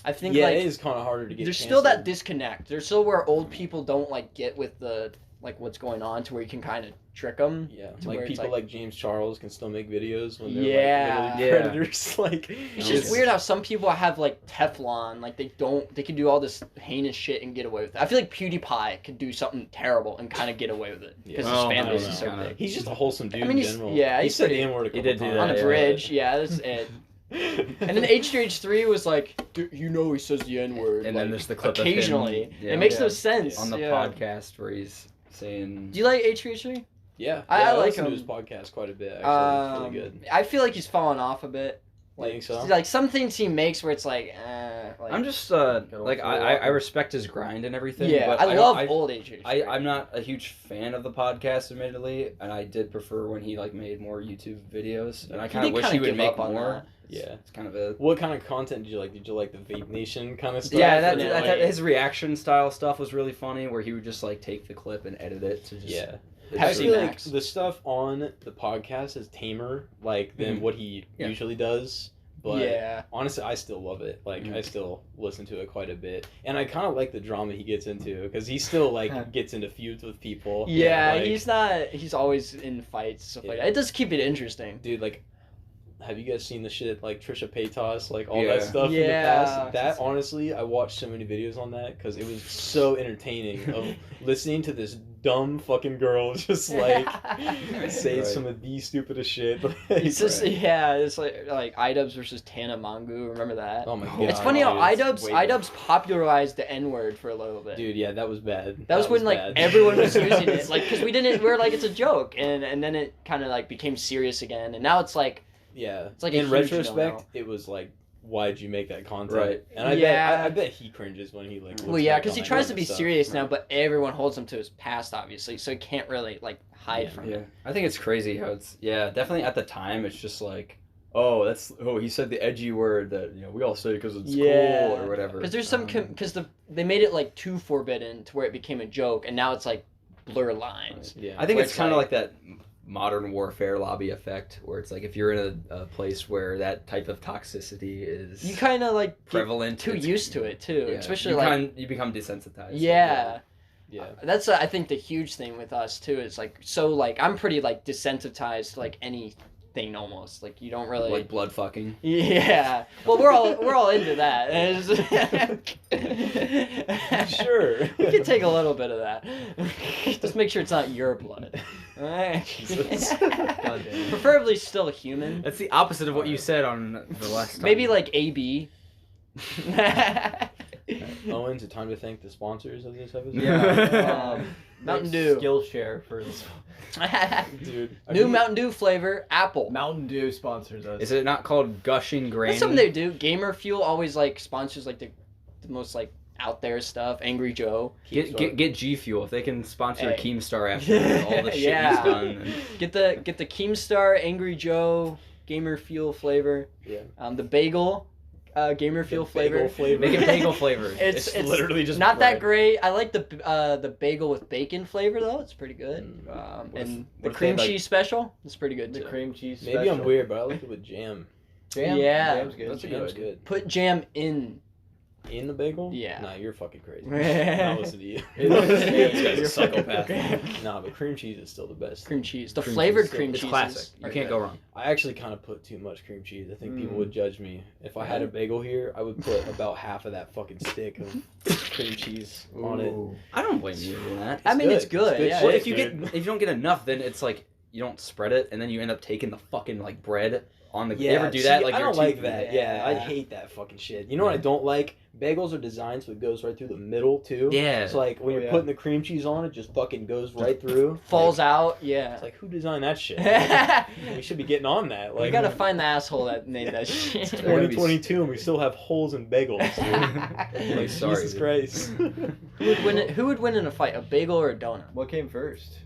I think yeah, like it is kind of harder to get. there's canceled. still that disconnect. There's still where old people don't like get with the like what's going on to where you can kind of trick them. Yeah, to like where it's people like James Charles can still make videos when they're Yeah. like literally predators. Like It's just weird how some people have like Teflon, like they can do all this heinous shit and get away with it. I feel like PewDiePie could do something terrible and kind of get away with it because Yeah. his fan I base don't is so know. big. He's just a wholesome dude I mean, in he's- general. yeah, he he's said pretty- the N-word a couple he did do times. that, On a yeah. bridge, yeah, that's it. And then H3H3 was like, you know, he says the N-word. And like, then there's the clip occasionally. of him, yeah. It makes no Yeah. sense. on the yeah. podcast where he's saying. Do you like H3H3? Yeah, I like listen to him. his podcast quite a bit. Actually, it's really good. I feel like he's fallen off a bit. You think so? Like some things he makes where it's like, I'm just Go like for I respect his grind and everything. yeah, but I love old H3H3. I'm not a huge fan of the podcast, admittedly, and I did prefer when he like made more YouTube videos, and I kind of wish he would make more. Yeah. It's kind of a What kind of content did you like? Did you like the Vape Nation kind of stuff? yeah. Or, I like- thought his reaction style stuff was really funny, where he would just like take the clip and edit it to just Yeah. it's I Pepsi feel like Max. the stuff on the podcast is tamer, like than what he Yeah. usually does. But yeah. honestly, I still love it. Like Mhm. I still listen to it quite a bit, and I kind of like the drama he gets into because he still like gets into feuds with people. Yeah, like, he's always in fights, stuff like Yeah. that. It does keep it interesting. dude. Like, have you guys seen the shit like Trisha Paytas, like all Yeah. that stuff in the Yeah. past? That honestly, I watched so many videos on that because it was so entertaining of listening to this dumb fucking girl just like say Right. some of the stupidest shit. It's just yeah, it's like iDubbbz versus Tana Mongu. Remember that? Oh my god! It's funny how dude, it's iDubbbz popularized the N word for a little bit. Dude, yeah, that was bad. That was when like bad. everyone was using it, like because we were like it's a joke, and then it kind of like became serious again, and now it's like yeah, it's like a in huge retrospect, no-no. it was like, why'd you make that content? Right. And I Yeah. bet he cringes when he like. well looks yeah, back because on he that tries to kind be of stuff. serious now, but everyone holds him to his past, obviously, so he can't really like hide from Yeah, it. I think it's crazy how it's definitely at the time it's just like he said the edgy word that we all say because it's cool or whatever. Because there's some they made it like too forbidden to where it became a joke, and now it's like blur lines. Yeah. I think Where it's it's kind of like- like that modern warfare lobby effect where it's like if you're in a place where that type of toxicity is You kind of like get prevalent, too it's- used to it too, yeah, especially you like you become desensitized. yeah. Yeah. That's I think the huge thing with us too. It's like so like I'm pretty like desensitized to like anything almost. Like you don't really like blood fucking. yeah. Well, we're all into that. Sure. You can take a little bit of that. Just make sure it's not your blood. All right. Jesus. Goddamn. Preferably still human. That's the opposite of what you said on the last time. Maybe like AB. Owen, it's time to thank the sponsors of this episode. Yeah. Mountain make Dew. Skillshare for this. Dude. New Mountain Dew flavor, apple. Mountain Dew sponsors us. Is it not called Gushing Granny? That's something they do. Gamer Fuel always like sponsors like the most like out there stuff. Angry Joe. Get G Fuel if they can sponsor Hey. Keemstar after all the shit Yeah. he's done. Get the Keemstar Angry Joe Gamer Fuel flavor. Yeah. The bagel. gamer fuel The flavor. bagel flavor. Make it bagel flavored. It's literally just not bread. that great. I like the bagel with bacon flavor though. It's pretty good. And the if cream they, like- cheese special. It's pretty good The too. cream cheese. Maybe I'm special. weird, but I like it with jam. Jam. Yeah. Jam's good. That's a good Jam's idea. good. Put jam in. In the bagel? Yeah. Nah, you're fucking crazy. Not listen to you. This guy's a psychopath. Nah, but cream cheese is still the best. Cream cheese. The Cream flavored cheese, cream it's cheese. Classic. You can't go wrong. I actually kind of put too much cream cheese. I think people would judge me. If I had a bagel here, I would put about half of that fucking stick of cream cheese on it. Ooh. I don't blame you for that. I mean, good. it's good. It's good Yeah. shit. Well, Shit, if you don't get enough, then it's like you don't spread it, and then you end up taking the fucking like bread on the. Yeah, you ever do see, that? Like I your don't like teeth- that. Yeah, I Yeah. hate that fucking shit. You know what I don't like? Bagels are designed so it goes right through the middle too. Yeah. So like when Oh, you're yeah. putting the cream cheese on, it just fucking goes right through. Falls Like, out. Yeah. It's like who designed that shit? We We should be getting on that. Like gotta find the asshole that made that shit. It's 2022 and we still have holes in bagels, dude. Like, Sorry, Jesus dude. Christ. Who would win in a fight? A bagel or a donut? What came first?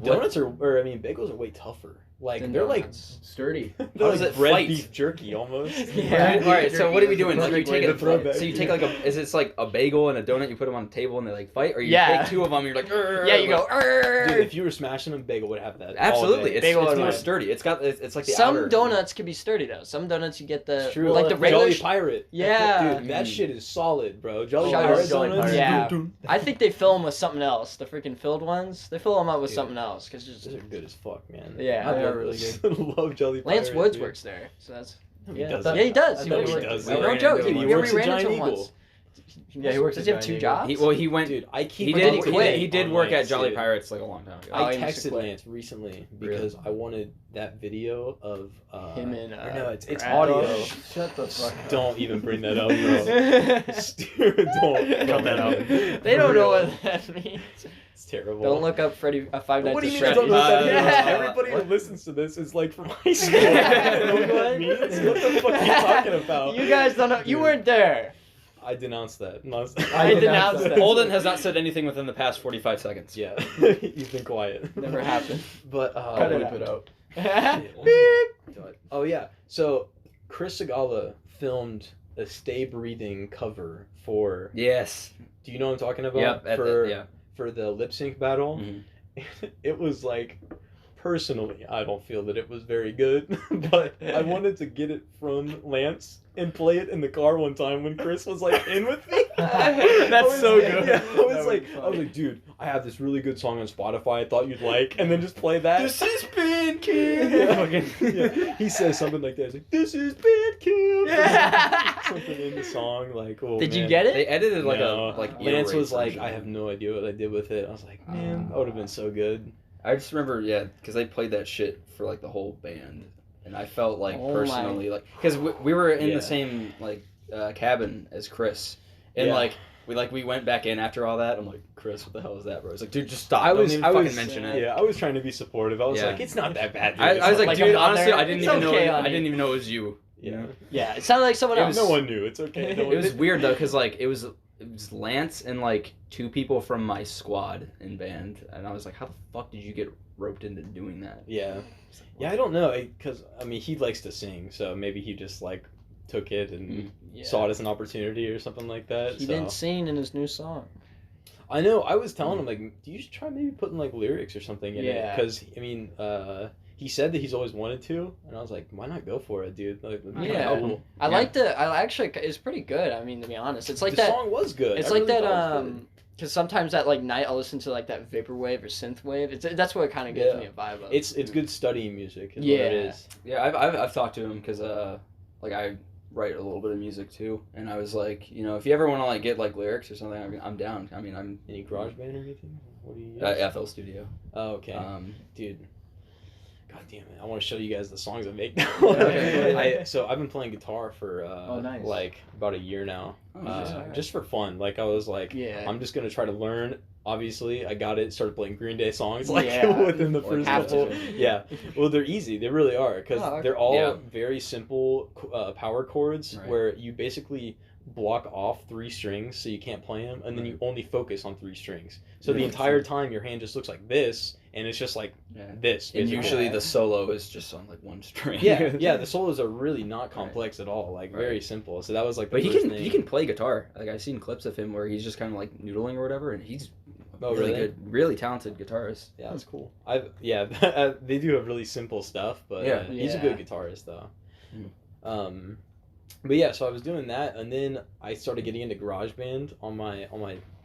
Donuts bagels are way tougher. Like Than they're donuts. Sturdy. like How does like it bread fight? beef jerky almost. Yeah. All right, so what are we doing? Like you Perfect way take to throw it. back. So you take like a. Is it like a bagel and a donut? You put them on the table and they like fight, or you Yeah. take two of them. And you're like. Yeah, you go. Dude, "Arr!" if you were smashing them, bagel would have that. all Absolutely, day. it's Bagel more and bread. sturdy. It's got it's like the Some outer. donuts can be sturdy though. Some donuts you get the It's true. like the regular. Jolly Pirate. Yeah. Dude, that shit is solid, bro. Jolly Shout out Pirate to Jolly donuts. Pirate. Yeah. Dude, I think they fill them with something else. The freaking filled ones. They fill them up with Dude. something else because just Those are good as fuck, man. Yeah, I they are love really those. love Jolly Pirate. Lance Woods dude. works there, so that's No, Yeah, he doesn't. that's- yeah he does. I He thought works he there. does. No We ran joke. into him He once. works at ran into Giant him Eagle. once. Yeah, he works Does at he have two Giant Eagle. jobs? He went. Dude, I keep. He When did. did he quit? He did on work at Lance, Jolly dude. Pirates like a long time ago. Oh, I he must have texted quit. Lance recently because I wanted that video of Him and or no, it's Brad. audio. Shut the fuck up. Don't even bring that up, bro. Dude, don't Cut that out. They don't know what that means. It's terrible. Don't look up Freddy. Five Nights What do you at mean I don't know what that means? Freddy's. Everybody who What? listens to this is like from high school. I don't know what that means. What the fuck are you talking about? You guys don't know. You Dude. weren't there. I denounced that. I denounced that. Holden has not said anything within the past 45 seconds. Yeah, you've been quiet. Never happened. But Cut it it out. Beep. Oh yeah. So Chris Segala filmed a "Stay Breathing" cover for. Yes. Do you know what I'm talking about? Yep. For the lip sync battle. Mhm. It was like, personally, I don't feel that it was very good, but I wanted to get it from Lance and play it in the car one time when Chris was like in with me. That's I was so like- good. Yeah, That would be I was like, dude, I have this really good song on Spotify. I thought you'd like, and then just play that. This is Band Kid. Yeah. He says something like that. He's like, "This is Band Camp." Something in the song, like, oh. Did you man. get They it? edited like No. a like. Lance ear was rape like, version. I have no idea what I did with it. I was like, man, that would have been so good. I just remember, yeah, because they played that shit for like the whole band, and I felt like Oh my. personally, like, because we were in Yeah. the same like cabin as Chris, and Yeah. like we went back in after all that. I'm like, Chris, what the hell is that, bro? He's like, dude, just stop. I Don't was, even I fucking was, mention it. yeah, I was trying to be supportive. I was Yeah. like, it's not that bad. Dude. I was like, Like, dude, I'm not honestly, there. I didn't It's even okay, know. I honey. didn't even know it was you. yeah. Yeah, it sounded like someone else. No one knew. It's okay. No It one was did. weird though, because like it was Lance and like two people from my squad in band, and I was like, how the fuck did you get roped into doing that? Yeah. Yeah, I don't know, because I mean, he likes to sing, so maybe he just like took it and Yeah. saw it as an opportunity or something like that. He so. didn't sing in his new song. I know. I was telling him like, do you should try maybe putting like lyrics or something in it? Yeah. Because I mean, he said that he's always wanted to, and I was like, why not go for it, dude? Like, that'd be kinda Yeah. cool. I Yeah. like the. I actually, it's pretty good. I mean, to be honest, it's like the that. song was good. It's I like really that. thought it was good. Because sometimes at like night I'll listen to like that vaporwave or synthwave. That's what it kind of gives Yeah. me a vibe of. It's good studying music. Is Yeah. What it is. Yeah, I've talked to him because like I write a little bit of music too, and I was like, you know, if you ever want to like get like lyrics or something, I'm down. I mean, I'm Any garage band or anything? What do you use? FL Studio. Oh, okay. Dude. God damn it! I want to show you guys the songs I make now. Okay. So I've been playing guitar for nice. like about a year now, Oh, nice. just for fun. Like I was like, Yeah. I'm just gonna try to learn. Obviously, I got it. Started playing Green Day songs like Yeah. within the Like, first have couple. to. Yeah, well, they're easy. They really are because Oh, okay. they're all Yeah. very simple power chords Right. where you basically block off 3 strings so you can't play them, and then you only focus on 3 strings. So the entire time your hand just looks like this, and it's just like this. And basically. usually the solo is just on like 1 string. Yeah, the solos are really not complex at all, like very simple. So that was like the But first he can play guitar. Like I've seen clips of him where he's just kind of like noodling or whatever, and he's really good, really talented guitarist. Yeah, that's cool. They do have really simple stuff, but he's a good guitarist though. But yeah, so I was doing that, and then I started getting into GarageBand on my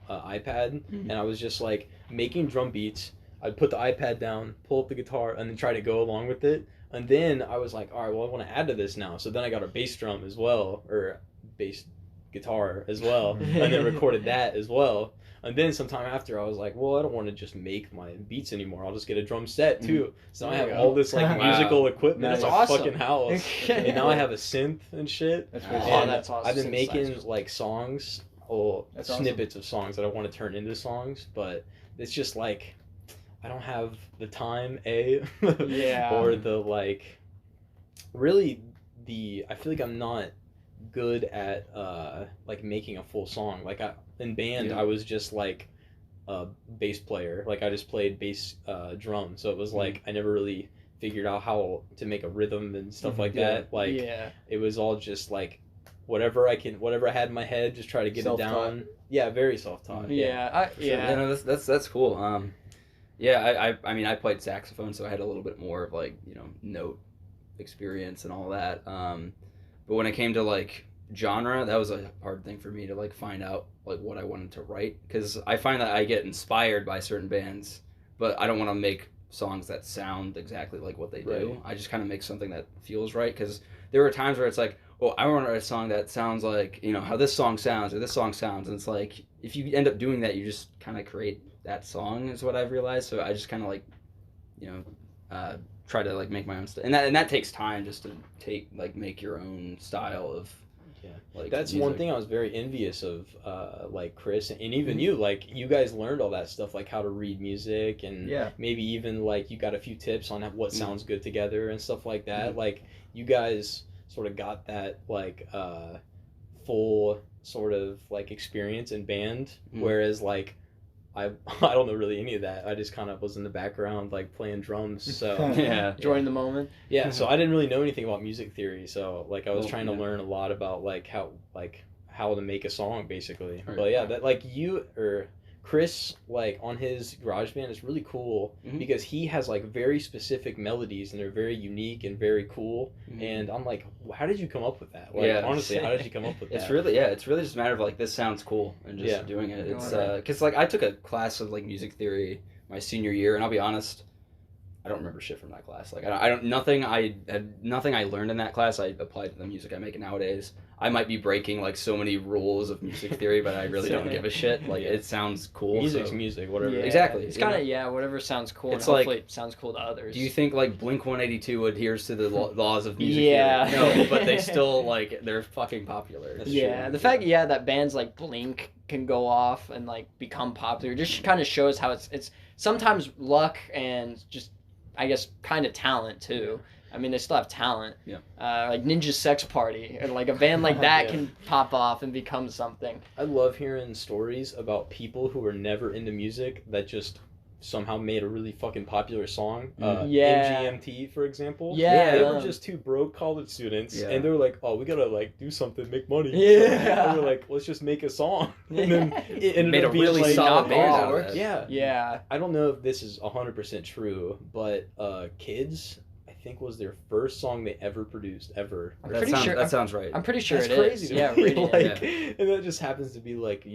iPad, and I was just like making drum beats. I'd put the iPad down, pull up the guitar, and then try to go along with it. And then I was like, all right, well, I want to add to this now. So then I got a bass drum as well, or bass guitar as well, and then recorded that as well. And then sometime after, I was like, well, I don't want to just make my beats anymore. I'll just get a drum set too. So I have all this like musical equipment in my fucking house, and now I have a synth and shit. That's awesome. I've been making like songs, snippets of songs that I want to turn into songs, but it's just like I don't have the time, or the like. Really, I feel like I'm not good at like making a full song. Like in band, I was just like a bass player. Like I just played bass drum, so it was like I never really figured out how to make a rhythm and stuff like that. Like it was all just like whatever I had in my head, just try to get it down. Yeah, very self-taught. No, that's cool. I mean I played saxophone, so I had a little bit more of like note experience and all that. But when it came to like genre, that was a hard thing for me to like find out like what I wanted to write, because I find that I get inspired by certain bands, but I don't want to make songs that sound exactly like what they do. I just kind of make something that feels right, because there were times where it's like, oh, I want to write a song that sounds like how this song sounds, or this song sounds, and it's like if you end up doing that, you just kind of create that song, is what I've realized. So I just kind of like try to like make my own stuff, and that takes time, just to make your own style of like that's music. one thing I was very envious of, like Chris and even you. Like you guys learned all that stuff, like how to read music, and maybe even like you got a few tips on what sounds good together and stuff like that. Like you guys sort of got that like full sort of like experience in band, whereas like I don't know really any of that. I just kind of was in the background like playing drums. So enjoying the moment. Yeah, so I didn't really know anything about music theory. So like I was trying to learn a lot about like how to make a song basically. Right. But yeah, that like you or Chris, like on his GarageBand, is really cool because he has like very specific melodies and they're very unique and very cool. And I'm like, how did you come up with that? Like honestly, how did you come up with that? It's really just a matter of like, this sounds cool, and just doing it. It's because like I took a class of like music theory my senior year, and I'll be honest, I don't remember shit from that class. Like nothing I learned in that class I applied to the music I make nowadays. I might be breaking like so many rules of music theory, but I really don't give a shit. Like it sounds cool. Music's music, whatever. Yeah. Exactly. It's kind of whatever sounds cool. It's and like, hopefully it sounds cool to others. Do you think like Blink-182 adheres to the laws of music theory? No, but they still like they're fucking popular. That's true. The fact that bands like Blink can go off and like become popular just kind of shows how it's sometimes luck and just I guess kind of talent too. I mean, they still have talent. Like Ninja Sex Party, or like a band like that can pop off and become something. I love hearing stories about people who were never into music that just somehow made a really fucking popular song. MGMT, for example. They were just 2 broke college students, and they were like, "Oh, we gotta like do something, make money." And we're like, "Let's just make a song." And then it ended made up a being really like, solid band out of it. Yeah. I don't know if this is 100% true, but Kids, I think, was their first song they ever produced ever. That sounds right. I'm pretty sure That's it crazy is. to me. Like, and that just happens to be like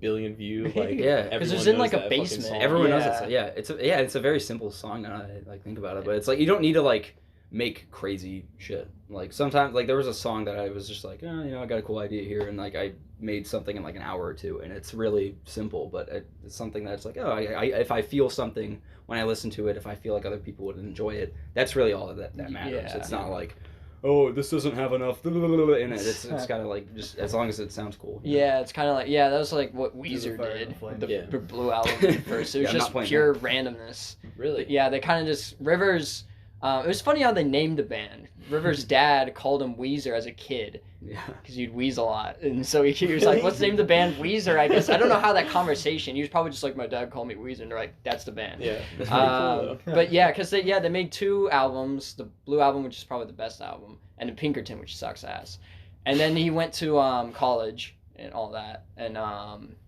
billion view. Like because it's in like a basement. Everyone knows it. It's a very simple song. Now that I like think about it, but it's like you don't need to like make crazy shit. Like sometimes like there was a song that I was just like, I got a cool idea here, and like I made something in like an hour or two, and it's really simple, but it's something that's like, if I feel something when I listen to it, if I feel like other people would enjoy it, that's really all that matters. It's not like, this doesn't have enough in it. It's kind of like just as long as it sounds cool. It's kind of like that was like what Weezer did with the Blue Album first. It was just pure randomness. Really? They kind of just Rivers. It was funny how they named the band. River's dad called him Weezer as a kid Yeah. because you'd wheeze a lot, and so he was like, "Let's name the band Weezer." I guess I don't know how that conversation. He was probably just like, "My dad called me Weezer," and they're like, "That's the band." Yeah, that's pretty cool though. But yeah, because they made 2 albums, the Blue album, which is probably the best album, and the Pinkerton, which sucks ass. And then he went to college and all that, and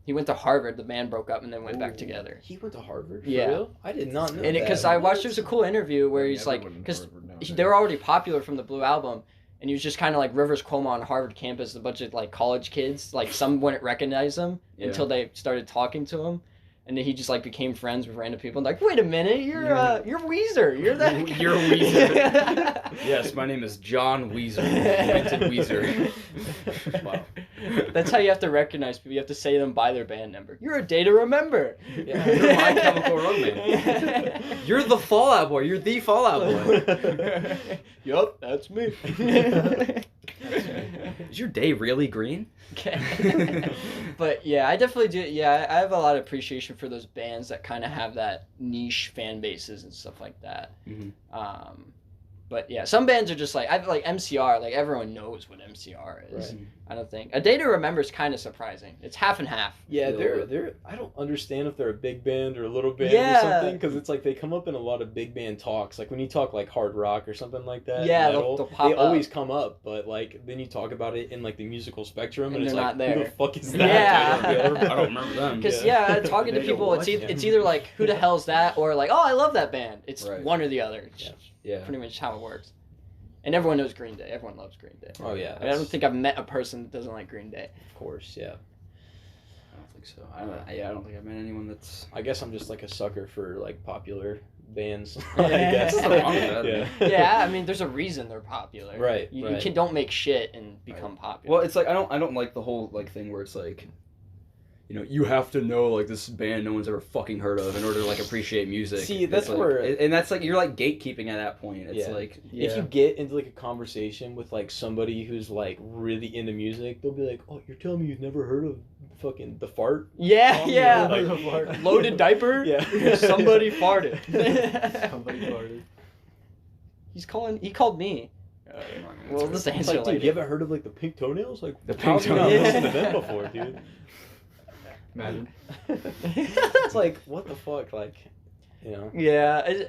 he went to Harvard. The band broke up and then went back together. He went to Harvard? For Yeah. real? I did not know And that. because I watched, there's a cool interview where he's like, Everyone in because Harvard nowadays. they were already popular from the Blue album, and he was just kind of like Rivers Cuomo on Harvard campus, a bunch of like college kids, like some wouldn't recognize him Yeah. until they started talking to him. And then he just like became friends with random people and like, wait a minute, you're Weezer, you're that guy." You're Weezer. Yes, my name is John Weezer. Invented Weezer. Wow. That's how you have to recognize people. You have to say them by their band number. You're a day to remember. Yeah, you're My Chemical Romance. You're the Fallout Boy. You're the Fallout Boy. Yup, that's me. Is your day really green? Okay. But yeah, I definitely do. Yeah, I have a lot of appreciation for those bands that kind of have that niche fan bases and stuff like that. Mhm. But yeah, some bands are just like like MCR. Like everyone knows what MCR is. Right. I don't think A Day to Remember is kind of surprising. It's half and half. Yeah, Yeah. they're. I don't understand if they're a big band or a little band Yeah. or something, because it's like they come up in a lot of big band talks. Like when you talk like hard rock or something like that. Yeah, metal, they'll pop they up. always come up, but like then you talk about it in like the musical spectrum, And and it's they're like, not who there. the fuck is that? Yeah. I don't remember them. Because Yeah. talking to They people, don't it's watch it's them. either like who the hell's that, or like, oh, I love that band. It's Right. one or the other. It's Yeah. Yeah. pretty much how it works. And everyone knows Green Day. Everyone loves Green Day. Oh yeah, I don't think I've met a person that doesn't like Green Day. Of course, yeah. I don't think so. I don't think I've met anyone that's. I guess I'm just like a sucker for like popular bands. Yeah. I guess. There's nothing wrong with that. Yeah. Yeah, I mean, there's a reason they're popular. Right, You right. don't make shit and become popular. Well, it's like I don't like the whole like thing where it's like, you know, you have to know like this band no one's ever fucking heard of in order to like appreciate music. See, It's that's like- where- and that's like you're like gatekeeping at that point. It's Yeah. like If you get into like a conversation with like somebody who's like really into music, they'll be like, "Oh, you're telling me you've never heard of fucking The Fart?" yeah, yeah. Like, Loaded diaper. Yeah. Somebody farted. Somebody farted. He called me. Well, let's It's answer like, dude, later. you haven't heard of like the Pink Toenails? Like The how Pink have you not Toenails. listened to them before, dude? Imagine. It's like, what the fuck, like, you know? Yeah,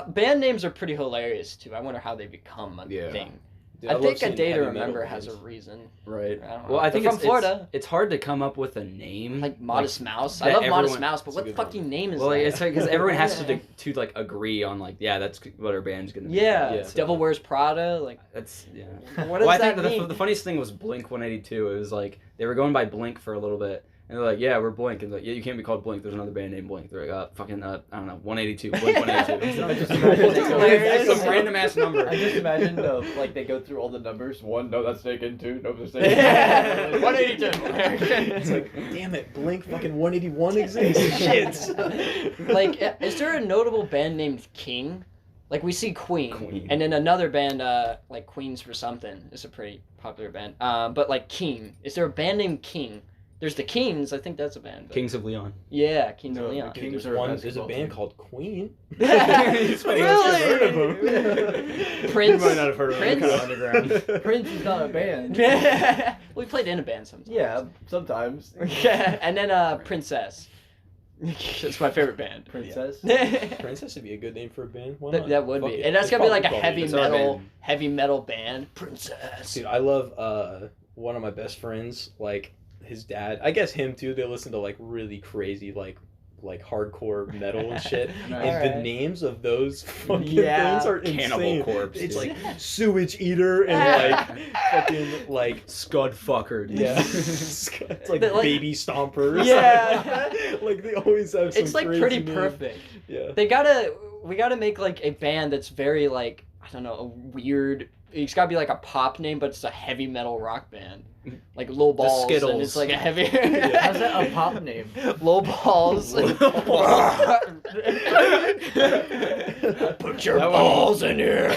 band names are pretty hilarious too. I wonder how they become a Yeah. thing. Dude, I love think A seeing Day to heavy metal Remember has a bands. reason. right. I don't know. Well, I They're think from Florida. It's hard to come up with a name Like Modest Mouse. I that love Modest everyone- Mouse, but It's a what good fucking name is Well, that? it's because everyone has to like agree on like that's what our band's gonna be. Yeah, Yeah. Devil Wears Prada. Like, That's yeah. what does Well, I that think mean? the funniest thing was Blink 182. It was like they were going by Blink for a little bit, and they're like, "Yeah, we're Blink," and like, "Yeah, you can't be called Blink. There's another band named Blink." They're like, "Fucking I don't know, 182, Blink 182." I just imagine they go- Hilarious. Some random ass number. I just imagine like they go through all the numbers. 1, no, that's taken. 2, no, that's taken. Yeah. 182. It's like, damn it, Blink fucking 181 exists. Shit. Like, is there a notable band named King? Like, we see Queen, Queen. and then another band, like Queens for Something, is a pretty popular band. But like King, is there a band named King? There's the Kings, I think that's a band. But... Kings of Leon. Yeah, Kings No, of the Leon. Kings There's are a there's a basketball band team. called Queen. Really? Heard of them. Prince. You might not have heard of Prince? them. Underground. Prince is not a band. We played in a band sometimes. Yeah, sometimes. And then Princess. That's my favorite band. Princess. Princess would be a good name for a band. Why not? That would Fuck be. it. And that's It's gotta be like a probably heavy good. It's our band. heavy metal band. Princess. Dude, I love one of my best friends, like his dad. I guess him too. They listen to like really crazy like hardcore metal and shit. Nice. And the Alright. names of those fucking Yeah. things are Cannibal insane. Corpse, It's dude. like sewage eater and like fucking like Scud fucker. Dude. yeah, it's like, They're like- baby stompers. Yeah. like they always have some It's like crazy pretty name. perfect. Yeah. We gotta make like a band that's very like, I don't know, a weird. It's gotta be like a pop name, but it's a heavy metal rock band, like Low Balls. And Skittles. it's like a heavy. How's that a pop name? Low Balls. Low Put your That one- balls in here.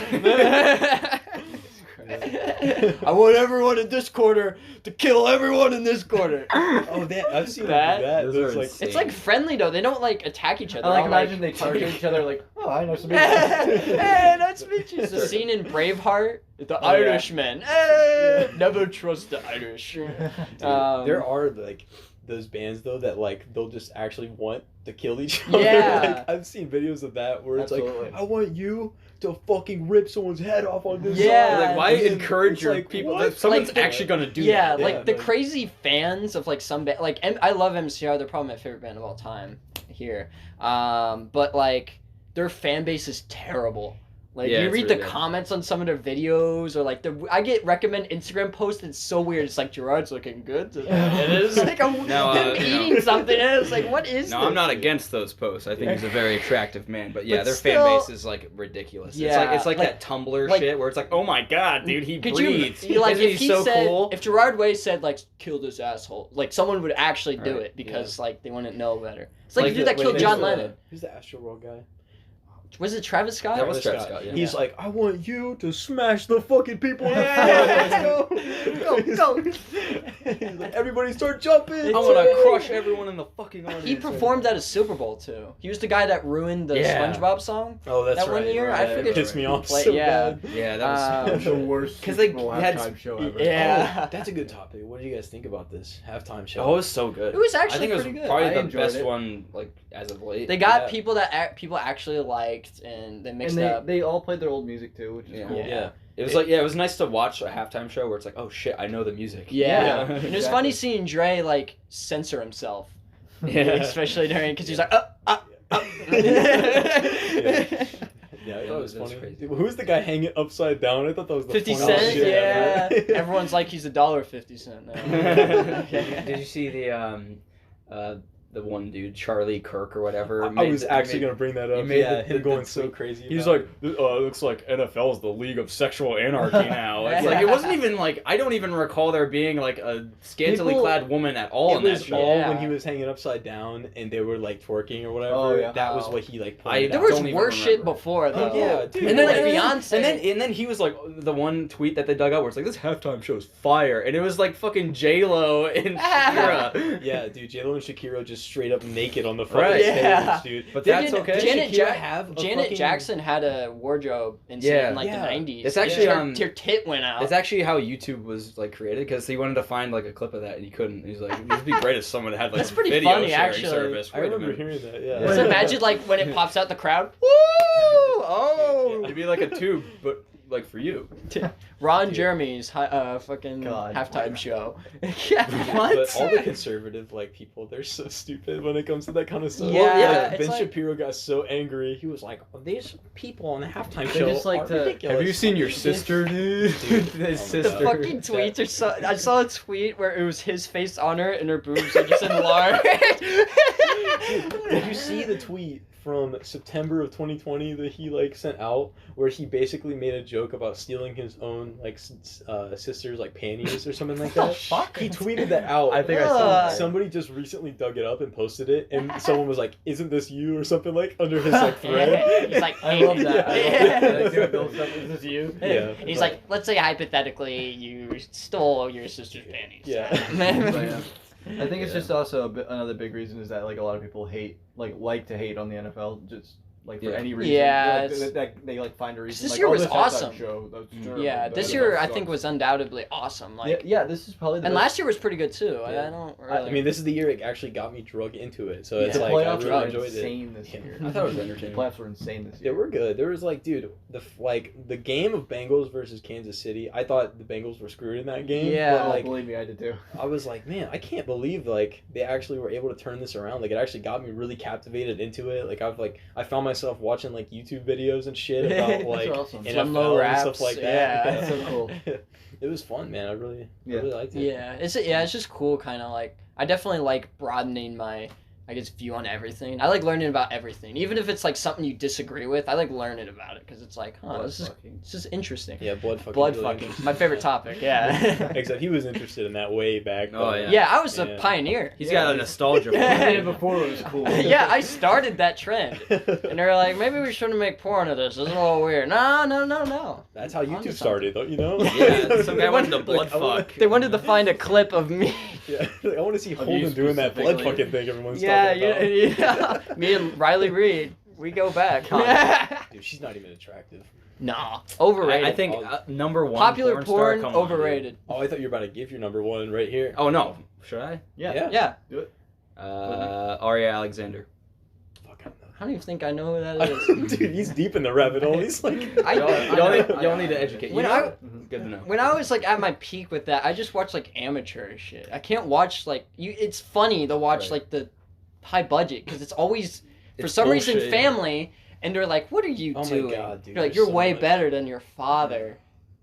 I want everyone in this corner to kill everyone in this corner. Oh, I've seen that. Those Those are like insane. It's like friendly though. They don't like attack each other. I like They're imagine they target each other like, oh, I know some Hey, nice to meet you. The scene in Braveheart, the Oh, yeah. Irishman. Hey, never trust the Irish. Dude, Um, there are like those bands though that like they'll just actually want to kill each other. Yeah. Like, I've seen videos of that where it's Absolutely. like, I want you to fucking rip someone's head off on this Yeah. song. Like, why And then encourage it's your like, people? what? That someone's Like, actually gonna do yeah, that. like the like- crazy fans of like some band, like I love MCR. They're probably my favorite band of all time here. But like their fan base is terrible. Like Yeah, you it's read really the bad. comments on some of their videos, or like I get recommend Instagram posts. It's so weird. It's like Gerard's looking good today. And it's like No, him you know. eating something. And it's like, what is No, this? I'm not against those posts. I think he's a very attractive man, but yeah, But their still- fan base is like ridiculous. Yeah, It's like like- that Tumblr like- shit where it's like, oh my god, dude, he Could breathes. you like Isn't if he so said cool? if Gerard Way said like kill this asshole, like someone would actually do Right, it because like they wouldn't know better. It's like, Like the dude the- that wait, killed who's John the- Lennon. Who's the Astro World guy? Was it Travis Scott? That was Travis Scott, yeah. He's like, I want you to smash the fucking people in the Yeah. front. Let's go. He's like, everybody start jumping. I want to crush everyone in the fucking audience. He performed at a Super Bowl too. He was the guy that ruined the Yeah. SpongeBob song. Oh, that's that one right. year? I Right. forget- It pissed me off Play- so yeah. bad. Yeah, that was the worst 'Cause they Super Bowl had- halftime show ever. Yeah. Oh, that's a good topic. What do you guys think about this halftime show? Oh, it was so good. It was I actually think it was pretty good. probably I the enjoyed best it. one like as of late. They got Yeah. people that people actually liked, and they mixed And it up. they all played their old music too, which is Yeah. cool. Yeah. It was like it was nice to watch a halftime show where it's like, oh shit, I know the music. Yeah. Yeah. And it was funny seeing Dre like censor himself, Yeah. especially during because he's like, up. Yeah, I Yeah, thought it was that's funny. crazy. Dude, who's the guy hanging upside down? I thought that was the 50 funniest Cent, shit yeah. ever. Everyone's like he's $1.50 now. Did you see the one dude, Charlie Kirk or whatever? I was actually gonna bring that up. you made Yeah, the- him the going so tweet. crazy. He's about like, looks like NFL's the league of sexual anarchy now. It's like it wasn't even like I don't even recall there being like a scantily People- clad woman at all it in that was show. all Yeah. when he was hanging upside down and they were like twerking or whatever. Oh, yeah. That was Oh. what he like. I pointed There out. was don't even worse shit remember. before though. Oh, yeah, dude. And then like and Beyonce. and then he was like the one tweet that they dug out where it's like this halftime show's fire, and it was like fucking J Lo and Shakira. Yeah, dude, J-Lo and Shakira just straight up naked on the front Right. stage, Yeah. dude. But They that's did- okay. Janet, Shakira have a Janet fucking- Jackson had a wardrobe incident Yeah. in like Yeah. the 90s. It's actually, her tit went out. It's actually how YouTube was like created because he wanted to find like a clip of that and he couldn't. He's like, it'd be great if someone had like That's a pretty video funny, sharing actually. service. I Wait a remember minute. hearing that. Yeah. So imagine like when it pops out the crowd. Woo! Oh! It'd be like a tube, but like for you. Ron Jeremy's fucking God. halftime show. Yeah, what? But all the conservative like people, they're so stupid when it comes to that kind of stuff. Yeah, Like, it's Ben like- Shapiro got so angry. He was like, "These people on the halftime They show just like are to- ridiculous." Have you seen your sister, dude? Dude, His oh my sister. The fucking tweets are so. I saw a tweet where it was his face on her and her boobs are just enlarged. Did you see the tweet from September of 2020 that he like sent out, where he basically made a joke about stealing his own like sister's like panties or something like that? Fuck. He tweeted that out. I think I saw that. Somebody just recently dug it up and posted it, and someone was like, "Isn't this you?" or something like under his like thread. He's like, I love that. I love that. Yeah. Like, dude, build stuff. Is this you? Yeah. He's like, let's say hypothetically you stole your sister's panties. Yeah. But, yeah. I think it's just also another big reason is that like a lot of people like to hate on the NFL just like for Yeah. any reason. Yeah, Like, it's- they like find a reason. This like, year oh, was this halftime awesome. Show, that's Mm. terrible. Yeah, The this NFL year I sucks. think was undoubtedly awesome. Like, yeah, this is probably the and best. last year was pretty good too. Yeah. I don't really. I mean, this is the year it actually got me drug into it, so it's the like I playoffs really were enjoyed it. insane this Yeah. year. I thought it was The entertaining. playoffs were insane this They year. were good. There was like, dude, the game of Bengals versus Kansas City. I thought the Bengals were screwed in that game. Yeah. but, like Believe me, I did too. I was like, man, I can't believe like they actually were able to turn this around. Like it actually got me really captivated into it. Like I found myself watching like YouTube videos and shit about like That's awesome. NFL Slow-mo and raps, stuff like that. yeah. That's so cool. It was fun, man. I really Yeah. liked it. Yeah, it's just cool. Kind of like I definitely like broadening my I guess, view on everything. I like learning about everything, even if it's like something you disagree with. I like learning about it because it's like, this is interesting. Yeah, blood fucking. Blood really fucking. interesting. My favorite topic. Yeah. Except he was interested in that way back. Oh, then. Yeah, I was a pioneer. He's got a nostalgia. He did it before it was cool. Yeah, I started that trend. And they were like, maybe we shouldn't make porn of this. This is a little weird. No. That's how YouTube started, though. You know. Yeah, some guy wanted to blood fuck. They wanted to find a clip of me. Yeah, I want to see Of Holden you doing that blood specifically. fucking thing everyone's Yeah, talking about. yeah. Me and Riley Reed, we go back. Dude, she's not even attractive. Nah, overrated. I think number one Popular porn, porn, star, come on, dude. overrated. Oh, I thought you were about to give your number one right here. Oh no, should I? Yeah. Aria Alexander. Fuck, I don't I don't even think I know who that know. is. Dude, he's deep in the rabbit hole. He's like, Y'all need to educate. When You I- know? Good to know. When I was like at my peak with that, I just watched like amateur shit. I can't watch like you. It's funny to watch Right. like the high budget because it's always for It's some bullshit, reason yeah. family, and they're like, "What are you Oh my doing?" God, dude, You're like, there's "You're so way much. better than your father.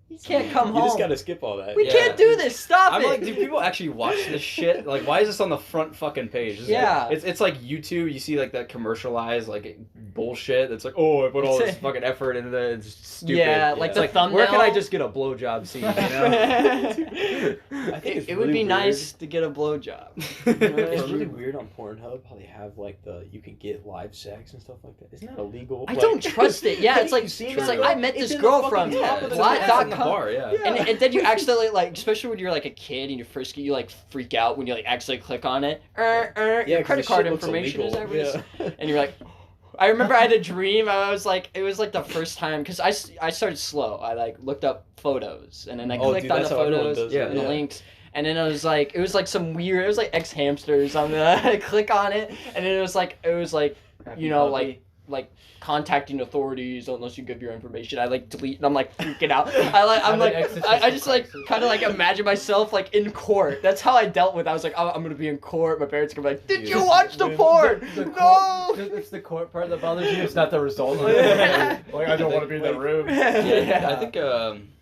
You can't come you home. just gotta skip all that. We Yeah. can't do this. Stop I'm it." like, do people actually watch this shit? Like, why is this on the front fucking page? Yeah. It's like YouTube. You see like that commercialized like bullshit. It's like, oh, I put all this fucking effort into it. It's stupid. Yeah, like It's the like, thumbnail. where can I just get a blowjob scene? You know? I think it's it would really be weird. nice to get a blowjob. It's really weird on Pornhub how they have like you can get live sex and stuff like that. Isn't that illegal? I Like- don't trust it. Yeah, it's like You seen it's that? like I met It's this in the girl fucking from top of the Live.com. in the bar, yeah. And then you accidentally like, especially when you're like a kid and you first get, you like freak out when you like accidentally click on it. Yeah, Your 'cause credit the card shit looks information is illegal. everything. Yeah. And you're like, I remember I had a dream. I was like, it was like the first time because I started slow. I like looked up photos and then I Oh, clicked dude, on the that's how everyone photos does it. and the Yeah. links. And then it was like some weird. It was like X hamster or something. I click on it, and then it was like you know, like contacting authorities unless you give your information. I like delete and I'm like freaking out. I just like kind of like imagine myself like in court. That's how I dealt with it. I was like, oh, I'm gonna be in court. My parents are gonna be like, did you watch the porn? No. It's the court part that bothers you. It's not the result. Yeah. Like I don't want to be in that room. Yeah. I think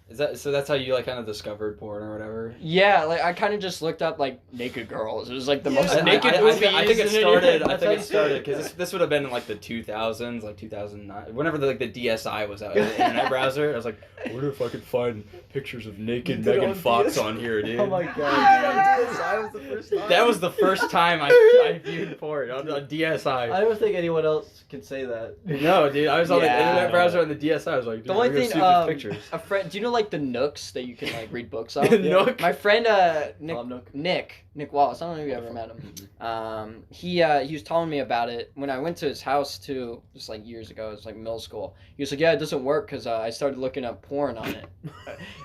is that so? That's how you like kind of discovered porn or whatever. Yeah, like I kind of just looked up like naked girls. It was like the most Yeah, naked I movies. think it and- started. I That's think how it started because this would have been in like the 2000s, like 2009, whenever the DSI was out, the internet browser. I was like, I wonder if I could find pictures of naked You did Megan on Fox DS? on here, dude. Oh my god. DSI was the first time. That was the first time I viewed porn on DSI. I don't think anyone else can say that. No, dude, I was on the Yeah. internet browser on the DSI. I was like, dude, The only I'm gonna thing, see if there's pictures. a friend. Do you know like the Nooks that you can like read books off? Nook. My friend Tom Nook. Nick Wallace. I don't know if you ever met him. He was telling me about it when I went to his house too, just like years ago. It was like middle school. He was like, yeah, it doesn't work because I started looking up porn on it,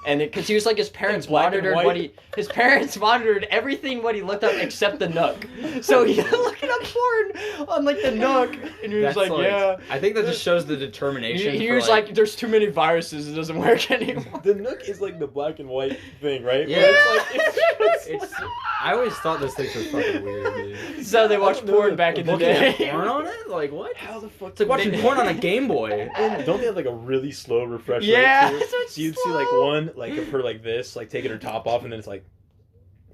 and because he was like his parents black and monitored white? his parents monitored everything what he looked up except the Nook. So he looking up porn on like the Nook, and he was That's like, yeah. I think that just shows the determination. He for, was like, there's too many viruses. It doesn't work anymore. The Nook is like the black and white thing, right? Yeah. Where it's like it's. I always thought those things were fucking weird, dude. So they watched I don't know porn that- back in the Looking at day. porn on it? Like what? how the fuck? It's like watching porn on a Game Boy. And don't they have like a really slow refresh Yeah, rate too? so it's So you'd see slow. like one like of her like this, like taking her top off, and then it's like,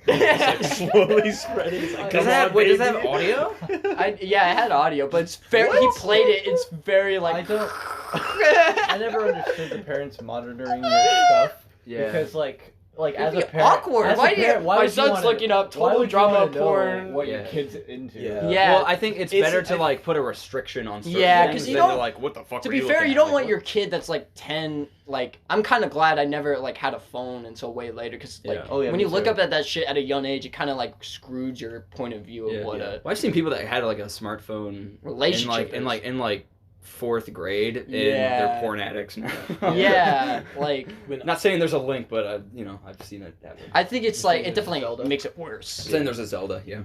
it's like slowly spreading. It's like, Does come that- on, wait, does that baby. have audio? Yeah, it had audio, but it's very. He What? played it. It's very I like. don't. I never understood the parents monitoring your stuff because like as It'd a be parent, awkward. as a Why do you- parent, why my would you son's wanna- looking up why total would you drama wanna know porn. What Yeah. your kid's into? Yeah. Yeah. Well, I think it's It's- better to I- like put a restriction on certain Yeah, things 'cause you than to don't- like what the fuck. To were be you fair, looking you at? don't Like, want what? your kid that's like 10. Like, I'm kind of glad I never like had a phone until way later because like Yeah. Oh, yeah, when me you look too. up at that shit at a young age, it kind of like screws your point of view of Yeah. what Yeah. a Well, I've seen people that had like a smartphone relationship in is. like fourth grade, and Yeah. they're porn addicts now. Yeah, like Not saying there's a link, but I've seen it happen. I think it's You like think it it's definitely Zelda? makes it worse. Saying there's a Zelda, yeah.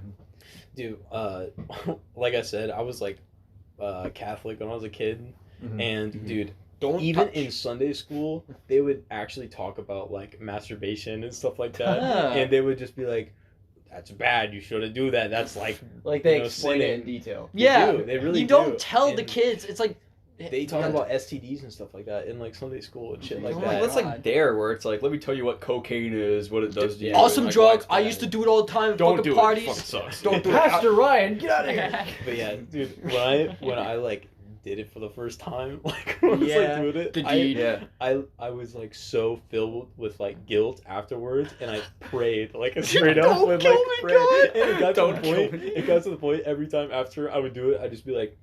Dude, like I said, I was like Catholic when I was a kid, Mhm. and Mhm. dude, Don't even touch. in Sunday school, they would actually talk about like masturbation and stuff like that, Ah. and they would just be like, "That's bad. You shouldn't do that. That's like." Like they you know, explain it in sinning." detail. They Yeah, do. They really you don't do. tell the And- kids. It's like they talk about STDs and stuff like that in like Sunday school and shit like Oh that. my That's God. like dare where it's like, let me tell you what cocaine is, what it does to you. Awesome and, like, drug. why I it's used to bad. do it all the time. Don't Fucking do parties. it. It fucking sucks. Don't do it. Pastor Ryan, get out of here. But yeah, dude, when I like did it for the first time, like when I was Yeah, like doing it, the deed. I was like so filled with like guilt afterwards, and I prayed like straight up with like prayer. And it got to the point. It got to the point every time after I would do it, I'd just be like,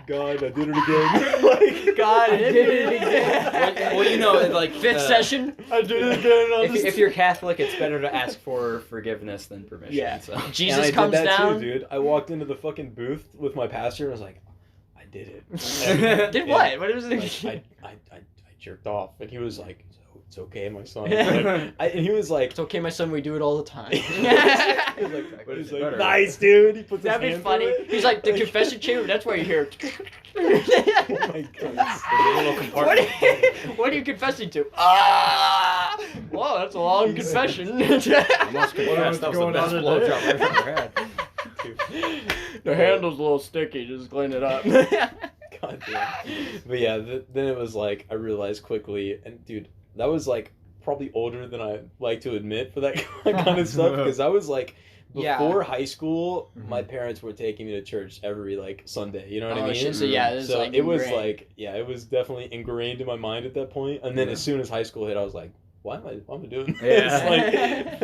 God, I did it again. Like, God, I did it again. Well, you know, like Fifth session. I did it again. If you're Catholic, it's better to ask for forgiveness than permission. Yeah. So. And I Jesus did comes that down. too, dude. I walked into the fucking booth with my pastor, and I was like, I did it. Did what? What was it? Like, I jerked off, and he was like, "It's okay, my son." Like, and he was like, It's okay, my son. We do it all the time. he was like, better? nice, dude. He puts That'd his be hand funny. through it. He's like, the confession chamber. That's why you're here. Oh my god. What are you confessing to? Ah! Whoa, that's a long confession. Almost confessed. That was the going best on blowjob today? I've ever had. The handle's a little sticky. Just clean it up. God damn. But yeah, then it was like I realized quickly, and dude, that was like probably older than I like to admit for that kind of stuff, because I was like. Yeah. Before high school, my parents were taking me to church every like Sunday. You know what I mean? Shit, so yeah, it was So like it was ingrained. like, yeah, it was definitely ingrained in my mind at that point. And then Yeah. as soon as high school hit, I was like, why am I doing this? Yeah. Like,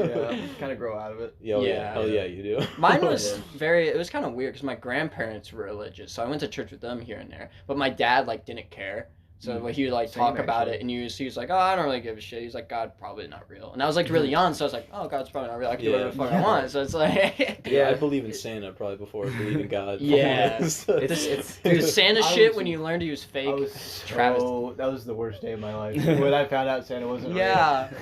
Yeah, kind of grow out of it. yeah, Yeah. hell yeah, you do. Mine was Yeah. it was kind of weird because my grandparents were religious, so I went to church with them here and there. But my dad like didn't care, so he would like Same, talk about actually. it, and he was like, oh, I don't really give a shit. He's like, God probably not real, and I was like really young, so I was like, oh, God's probably not real. I can do whatever the fuck I Yeah. want. So it's like, Yeah, I believe in Santa probably before I believe in God. Yeah. It's dude, Santa I shit was- when you learn to use fake. I was travesty. that was the worst day of my life when I found out Santa wasn't Yeah. real.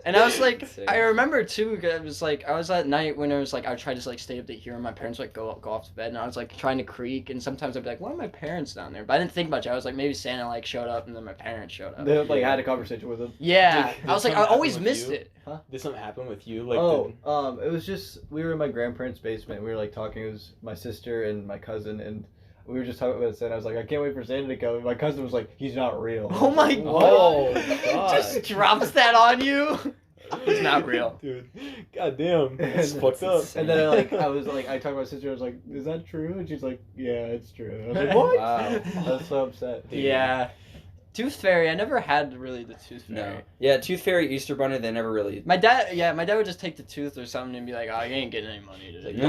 And I was like, Same. I remember too. It was like I was at night when I was like I tried to just like stay up to hear my parents like go off to bed, and I was like trying to creak, and sometimes I'd be like, "Why are my parents down there?" But I didn't think much. I was like, maybe Santa like showed up, and then my parents showed up. They like had a conversation with him. Yeah, Did I was like, I something always happen with missed you? it. Did something happen with you? Like, It was just we were in my grandparents' basement. We were like talking. It was my sister and my cousin, and we were just talking about Santa. I was like, I can't wait for Santa to come. And my cousin was like, he's not real. Oh my What? Oh, God. Just drops that on you. It's not real. Dude, god damn, it's And- fucked up. And then I talked to my sister. I was like, "Is that true?" And she's like, "Yeah, it's true." I was like, "What?" Wow. I was so upset. Yeah. Tooth Fairy. I never had really the Tooth Fairy. No. Yeah, Tooth Fairy, Easter Bunny, they never really. My dad would just take the tooth or something and be like, "Oh, you ain't getting any money today."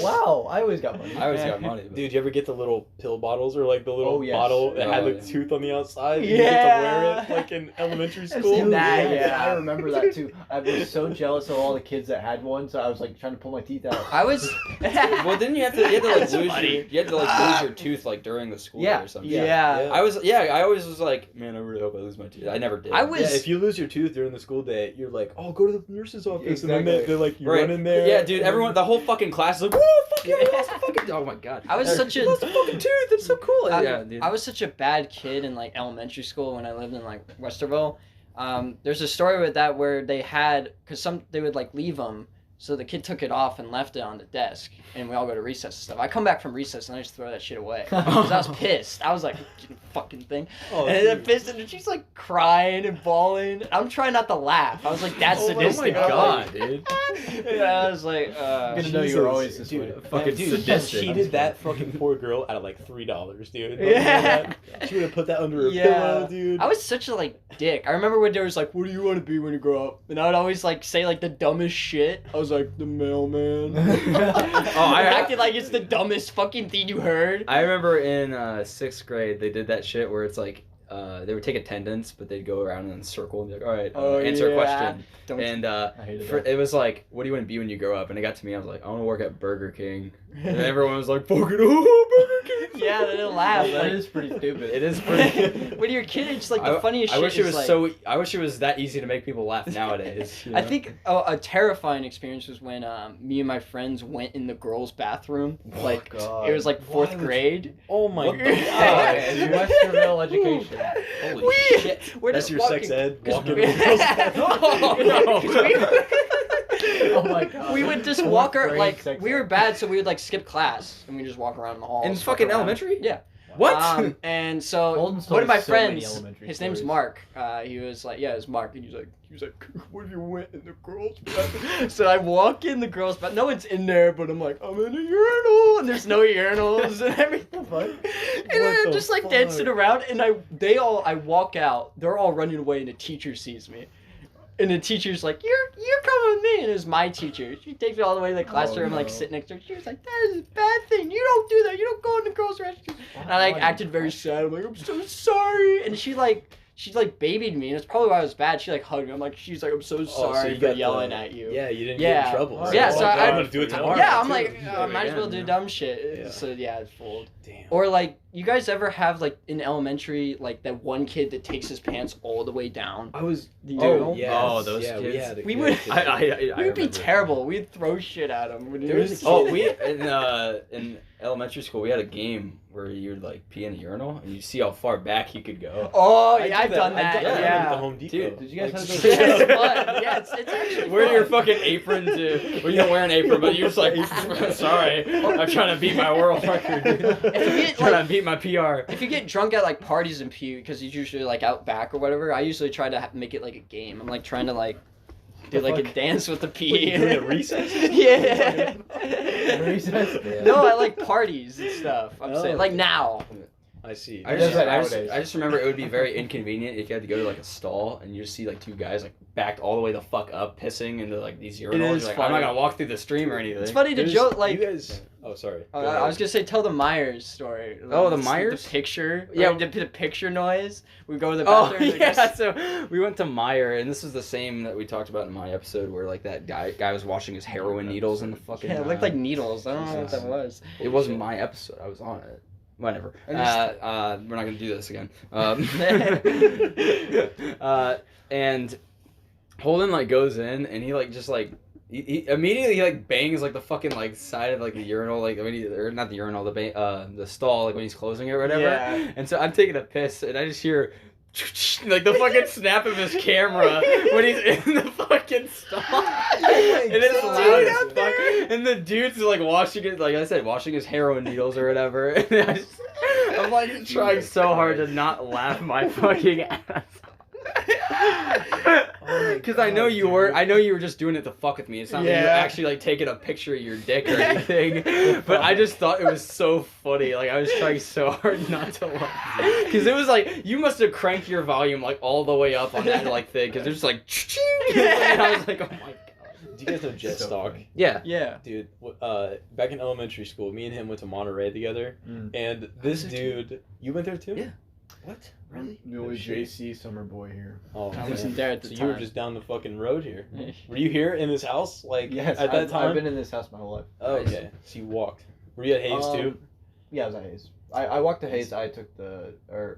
Wow, I always got money. I always got money. But... Dude, you ever get the little pill bottles or like the little Oh, yes. bottle that had Oh, the yeah. tooth on the outside? And you get to wear it like in elementary I've school. seen that, Yes, yeah. I remember that too. I was so jealous of all the kids that had one, so I was like trying to pull my teeth out. I was. Well, didn't you have to like That's lose funny. you had to like lose your tooth like during the school Yeah, year or something. Yeah. I always was like, man, I really hope I lose my teeth. I never did. I was- Yeah, if you lose your tooth during the school day, you're like, oh, go to the nurse's office. And then Exactly. they're like, you Right. run in there. Yeah, dude, and everyone, the whole fucking class is like, whoa, fuck yeah, I lost a fucking. Oh my god. I was such I lost a fucking tooth. It's so cool. Yeah, dude. I was such a bad kid in like elementary school when I lived in like Westerville. There's a story with that where they had because they would like leave them, so the kid took it off and left it on the desk, and we all go to recess and stuff. I come back from recess and I just throw that shit away because I was pissed. I was like, fucking thing, Oh, and then dude. pissed, and she's like crying and bawling. I'm trying not to laugh. I was like, that's sadistic. dude. Yeah, I was like, Good to know you were always this way. Fucking dude, sadistic. she cheated that fucking poor girl out of like $3, dude. Yeah. She would have put that under her Yeah. pillow, dude. I was such a like dick. I remember when there was like, "What do you want to be when you grow up?" And I would always like say like the dumbest shit. I was like, "The mailman." I- I acted like it's the dumbest fucking thing you heard. I remember in 6th grade they did that shit where it's like they would take attendance, but they'd go around in a circle and be like, all right, answer a question. Don't. And I hated for, that. it was like, what do you want to be when you grow up? And it got to me, I was like, I want to work at Burger King. And everyone was like, fucking, oh, Burger King. Yeah, they didn't laugh. That Like, is pretty stupid. It is pretty. when you're a kid, it's like the funniest I shit. wish it was like, I wish it was that easy to make people laugh nowadays. you I know? think a terrifying experience was when me and my friends went in the girls' bathroom. Like God. it was like Why 4th would grade. Oh my What god. the fuck? Westerville education. Holy We- shit. We're That's just your walking, sex ed. 'cause Walking we- in the girls' bathroom. Oh, no. Oh my god. We would just Fourth walk our grade like sex we were ed. bad, so we would like skip class and we just walk around the halls. In walk fucking around. elementary? Yeah. What? And so Holden's one of my told so many friends, elementary his name's stories. Mark. He was like, it was Mark, and he was like, where you went in the girls' bathroom? So I walk in the girls' bathroom. No one's in there, but I'm like, I'm in a urinal, and there's no urinals and everything. And I'm just like dancing around, and I walk out. They're all running away, and the teacher sees me. And the teacher's like, you're coming with me. And it was my teacher. She takes me all the way to the classroom, like, sit next to her. She was like, that is a bad thing. You don't do that. You don't go in the girls' restroom. And I, like, acted very sad. I'm like, I'm so sorry. And she babied me. And it's probably why I was bad. She, like, hugged me. She's like, I'm so sorry for yelling at you. Yeah, you didn't get in trouble. Oh, Yeah, so I'm going to do it tomorrow. Yeah, I'm too. like, I might as well do dumb shit. Yeah. So, yeah, it's fooled. Damn. Or, like, you guys ever have, like, in elementary, like, that one kid that takes his pants all the way down? I was. The Oh, urinal? yes. Oh, those yeah, kids. We had a We kid. would- I We would be remember. terrible. We'd throw shit at him. There was a kid- Oh, we in elementary school we had a game where you would like pee in a urinal and you see how far back you could go. Oh, I yeah, did I've done that. I did Yeah. at the Home Depot. Dude, did you guys have those- Yeah, it's fun. Yeah, it's actually Wear fun. your fucking apron to. Well, you don't wear an apron, but you're just like, sorry, I'm trying to beat my world record. If you get, Trying like, to beat my PR. if you get drunk at like parties and pee, because you're usually like out back or whatever, I usually try to make it like a game. I'm like trying to like do like a dance with the pee. What, you doing it at recess? Yeah. Recess? Yeah. No, I like parties and stuff. I'm Oh. saying like now. I see. I does just, that I, just, nowadays. I just remember it would be very inconvenient if you had to go to like a stall and you just see like two guys like backed all the way the fuck up pissing into like these urinals. is You're like, I'm funny. not gonna walk through the stream or anything. It's funny to There's- joke like. You guys. Oh, sorry. Go I ahead. was gonna say tell the Myers story. Oh, the Like, Myers? The picture. Yeah. Yeah, the picture noise. We go to the Oh bathroom. yeah, so we went to Meyer, and this was the same that we talked about in my episode, where like that guy was washing his heroin needles in the fucking. Yeah, it looked like needles. I don't know what that Jesus. was. It wasn't my episode. I was on it. Whatever. I just- We're not gonna do this again. And Holden like goes in, and he like just like. He immediately like bangs like the fucking like side of like the urinal like when he, or not the urinal the stall like when he's closing it or whatever. Yeah. And so I'm taking a piss and I just hear like the fucking snap of his camera when he's in the fucking stall. And it's God. loud Dude as out fuck. there. And the dude's like washing it, like I said, washing his heroin needles or whatever. And I'm like trying so hard to not laugh my fucking ass. Because I know you were just doing it to fuck with me. It's not that you were Yeah. actually like taking a picture of your dick or anything. But I just thought it was so funny. Like I was trying so hard not to laugh. Because it was like you must have cranked your volume like all the way up on that like thing. Because there's like, and I was like, oh my god. Do you guys know Jet So Stock? funny. Yeah. Yeah. Dude, back in elementary school, me and him went to Monterey together, and this was there dude, you went there too? Yeah. What? Really? It was JC summer boy here. Oh, I man. wasn't there at the So time. you were just down the fucking road here. Were you here in this house, like Yes, at that time? I've been in this house my whole life. Oh, okay. So you walked. Were you at Hayes too? Yeah, I was at Hayes. I walked to Hayes. I took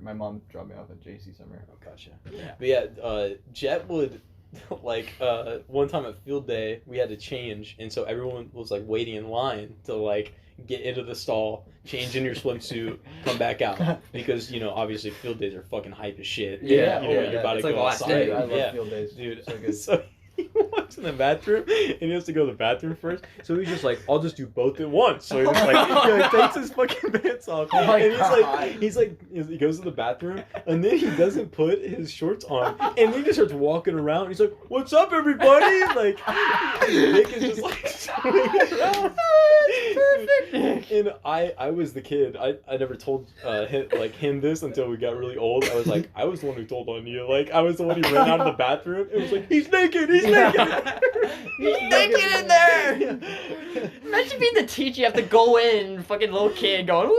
my mom dropped me off at JC summer. Oh, gotcha. Yeah. But yeah, Jet would, like, one time at field day, we had to change, and so everyone was, like, waiting in line to, like, get into the stall, change in your swimsuit, come back out. Because, you know, obviously field days are fucking hype as shit. Yeah, You know, yeah. you're about It's to like go the last outside. day. I love Yeah. field days. Dude, So good. so he walks in the bathroom and he has to go to the bathroom first. So he's just like, I'll just do both at once. So he just he like takes his fucking pants off. Oh my and God. he's like, he goes to the bathroom and then he doesn't put his shorts on. And then he just starts walking around. He's like, what's up, everybody? Like, his dick is just like swinging around. Perfect. And I was the kid. I never told him this until we got really old. I was like, I was the one who told on you. Like, I was the one who ran out of the bathroom. It was like, he's naked. He's naked. He's naked in there. Imagine being the teacher. You have to go in, fucking little kid going, woo!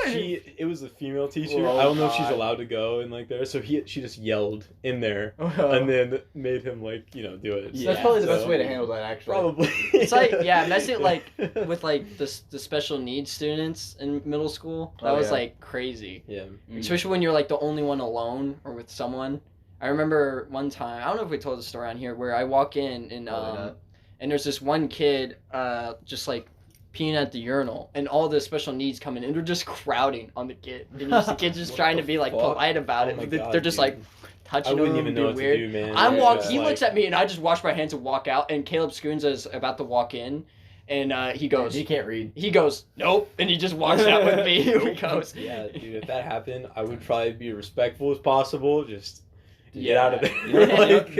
It was a female teacher. Oh, I don't know if she's God. allowed to go in like there. So she just yelled in there Oh. and then made him like do it. Yeah. That's probably the best So- way to handle that, actually. Probably. It's like, yeah, mess it like with like the special needs students in middle school. That Oh, was yeah. like crazy. Yeah. Especially when you're like the only one alone or with someone. I remember one time, I don't know if we told the story on here, where I walk in and Probably not. and there's this one kid just like peeing at the urinal, and all the special needs come in, and they're just crowding on the kid. And the kid's just What trying the to be like fuck? polite about Oh it. my They're God, just dude. like I touching wouldn't him, even know being what weird. to do, man. I'm Yeah, walking. just He like- looks at me, and I just wash my hands and walk out. And Caleb Scoons is about to walk in, And he goes, He can't read. He goes, nope, and he just walks out with me. He goes, Yeah, dude, if that happened, I would probably be respectful as possible. Just get Yeah. out of there. You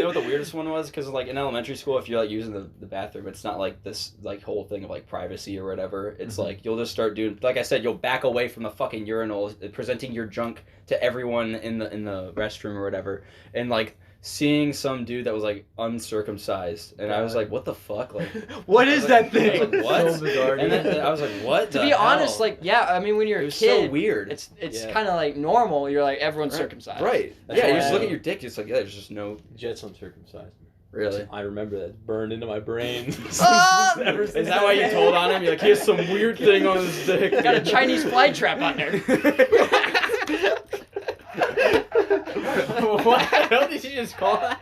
know what the weirdest one was? Because like in elementary school, if you're like using the bathroom, it's not like this like whole thing of like privacy or whatever. It's like you'll just start doing, like I said, you'll back away from the fucking urinal, presenting your junk to everyone in the restroom or whatever, and like seeing some dude that was like uncircumcised, and I was like, what the fuck? Like, what is that I thing? was like, what? So bizarre, And then I was like, what? To the be honest, hell? like, yeah, I mean, when you're it a was kid, so weird. it's Yeah. kind of like normal. You're like, everyone's Right. circumcised. Right. That's Yeah, you why just I- look at your dick. It's like, yeah, there's just no. Jet's uncircumcised. Really. I remember that. It's burned into my brain. Ah! Ever Is since that why you told on him? You're like, he has some weird thing on his dick. Got a Chinese fly trap on there. What did you just call that?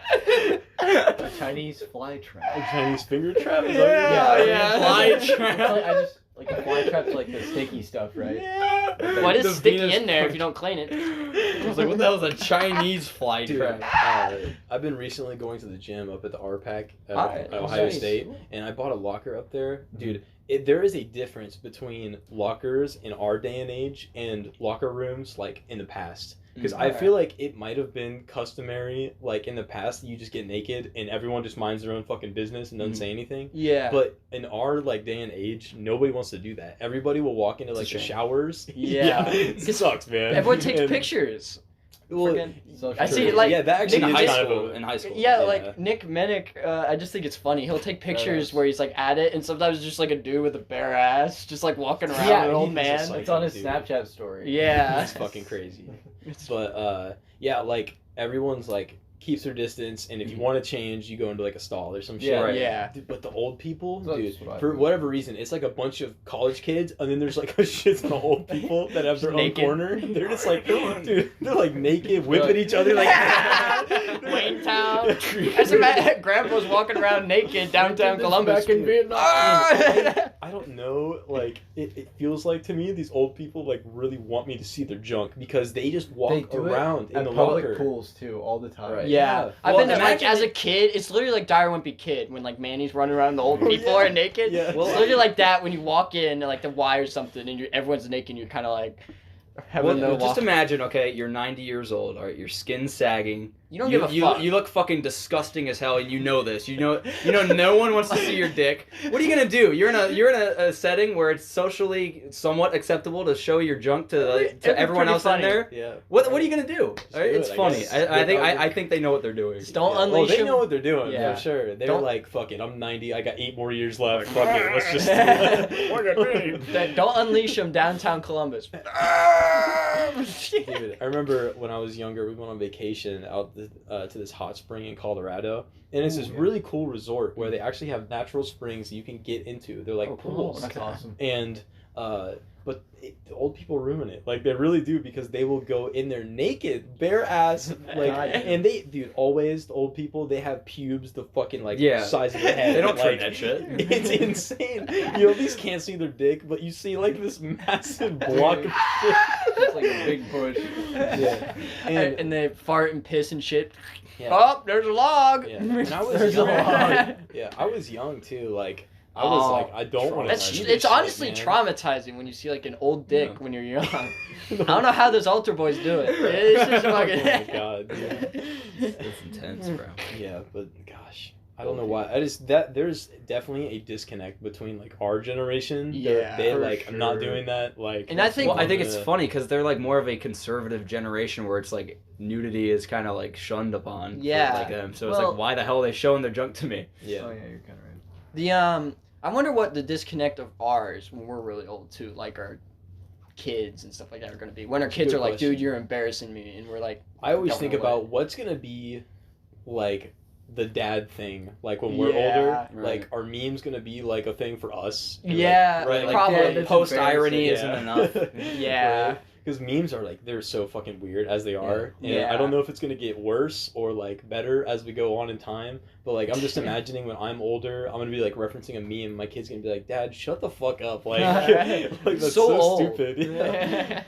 A Chinese fly A trap. Chinese finger trap? Is that what Yeah, you're yeah. saying? Fly trap. I just like a fly trap's like the sticky stuff, right? What is The sticky Venus in there if fly- you don't clean it? I was like, what the hell is a Chinese fly Dude, trap? I've been recently going to the gym up at the RPAC at Alright, Ohio nice. State, and I bought a locker up there. Dude, there is a difference between lockers in our day and age and locker rooms like in the past. Because I feel like it might have been customary, like in the past, you just get naked and everyone just minds their own fucking business and doesn't say anything. Yeah. But in our like day and age, nobody wants to do that. Everybody will walk into like It's a the shame. showers. Yeah. It sucks, man. Everyone takes And- pictures. Well, Friggin- So I see, true. like, yeah, that actually In is high kind school. of a, In high school. Yeah, Yeah. like Nick Minnick, I just think it's funny. He'll take pictures Badass. where he's like at it, and sometimes it's just like a dude with a bare ass, just like walking around, Yeah, an old he's man. just like- It's on his Dude. Snapchat story. Yeah. It's fucking crazy. But yeah, like everyone's like keeps their distance, and if you want to change, you go into like a stall or some shit. Yeah. Right. Yeah. Dude, but the old people, That's dude, what I for think. whatever reason, it's like a bunch of college kids, and then there's like a shit ton of old people that have their own Naked. corner. They're just like, dude, they're like naked, whipping each other, like Wayne Town. As a man, Grandpa's walking around naked downtown Columbus. Back in Vietnam. Ah! I don't know, like it feels like to me these old people like really want me to see their junk because they just walk They do around it in at the public locker. pools too, all the time. Right. Yeah, Yeah. I've Well, been to, like imagine as a it- kid. It's literally like Dire Wimpy Kid when like Manny's running around and the old people Yeah. are naked. Yeah. Well, it's literally like that when you walk in like the Y or something and everyone's naked. And you're kind of like having Well, no just walk. imagine, okay, you're 90 years old, all right, your skin's sagging. You don't give a you, fuck. You look fucking disgusting as hell, and you know this. You know no one wants to see your dick. What are you gonna do? You're in a setting where it's socially somewhat acceptable to show your junk It'd to be everyone pretty else funny. in there. Yeah. What are you gonna do? Just All right, do it's it, I funny. guess. I think they know what they're doing. Just don't Yeah. unleash Well, they them. know what they're doing Yeah. for sure. They're Don't- like, fuck it, I'm 90, I got 8 more years left. Fuck it, let's just look at me. Don't unleash them downtown Columbus. Dude, I remember when I was younger, we went on vacation out to this hot spring in Colorado, and it's Ooh, this yeah. really cool resort where they actually have natural springs you can get into. They're like Oh, cool. pools, That's awesome. and but the old people ruin it. Like they really do because they will go in there naked, bare ass, like, God. and they, dude, always the old people they have pubes the fucking like Yeah. size of their head. They don't trim like, that shit. It's insane. You at least can't see their dick, but you see like this massive block of shit. It's like a big bush. Yeah. And they fart and piss and shit. Yeah. Oh, there's a log. Yeah. And I was There's a young. log. Yeah, I was young too. Like I was like, I don't want to. That's it's honestly traumatizing when you see like an old dick Yeah. when you're young. I don't know how those altar boys do it. It's just fucking. Oh my god. Yeah. It's intense, bro. Yeah, but gosh, I don't know why. There's definitely a disconnect between like our generation. Yeah, they for like I'm not sure. doing that. Like, And I think- Well, I think it's Yeah. funny because they're like more of a conservative generation where it's like nudity is kind of like shunned upon. for, Yeah. like them. So it's Well- like, why the hell are they showing their junk to me? Yeah. Oh yeah, you're kind of right. The I wonder what the disconnect of ours when we're really old too, like our kids and stuff like that are gonna be. When our kids Good are like, question. dude, you're embarrassing me, and we're like, I always Don't think know about what's gonna be like the dad thing. Like when we're Yeah, older, right. like are memes gonna be like a thing for us? And, Yeah, like, right. Like, probably. Dad, that's Post irony embarrassing. isn't enough. Yeah. Because memes are like they're so fucking weird as they are, and Yeah. I don't know if it's gonna get worse or like better as we go on in time. But like I'm just imagining when I'm older, I'm gonna be like referencing a meme. My kid's gonna be like, "Dad, shut the fuck up!" Like, like that's so, old. stupid. Yeah.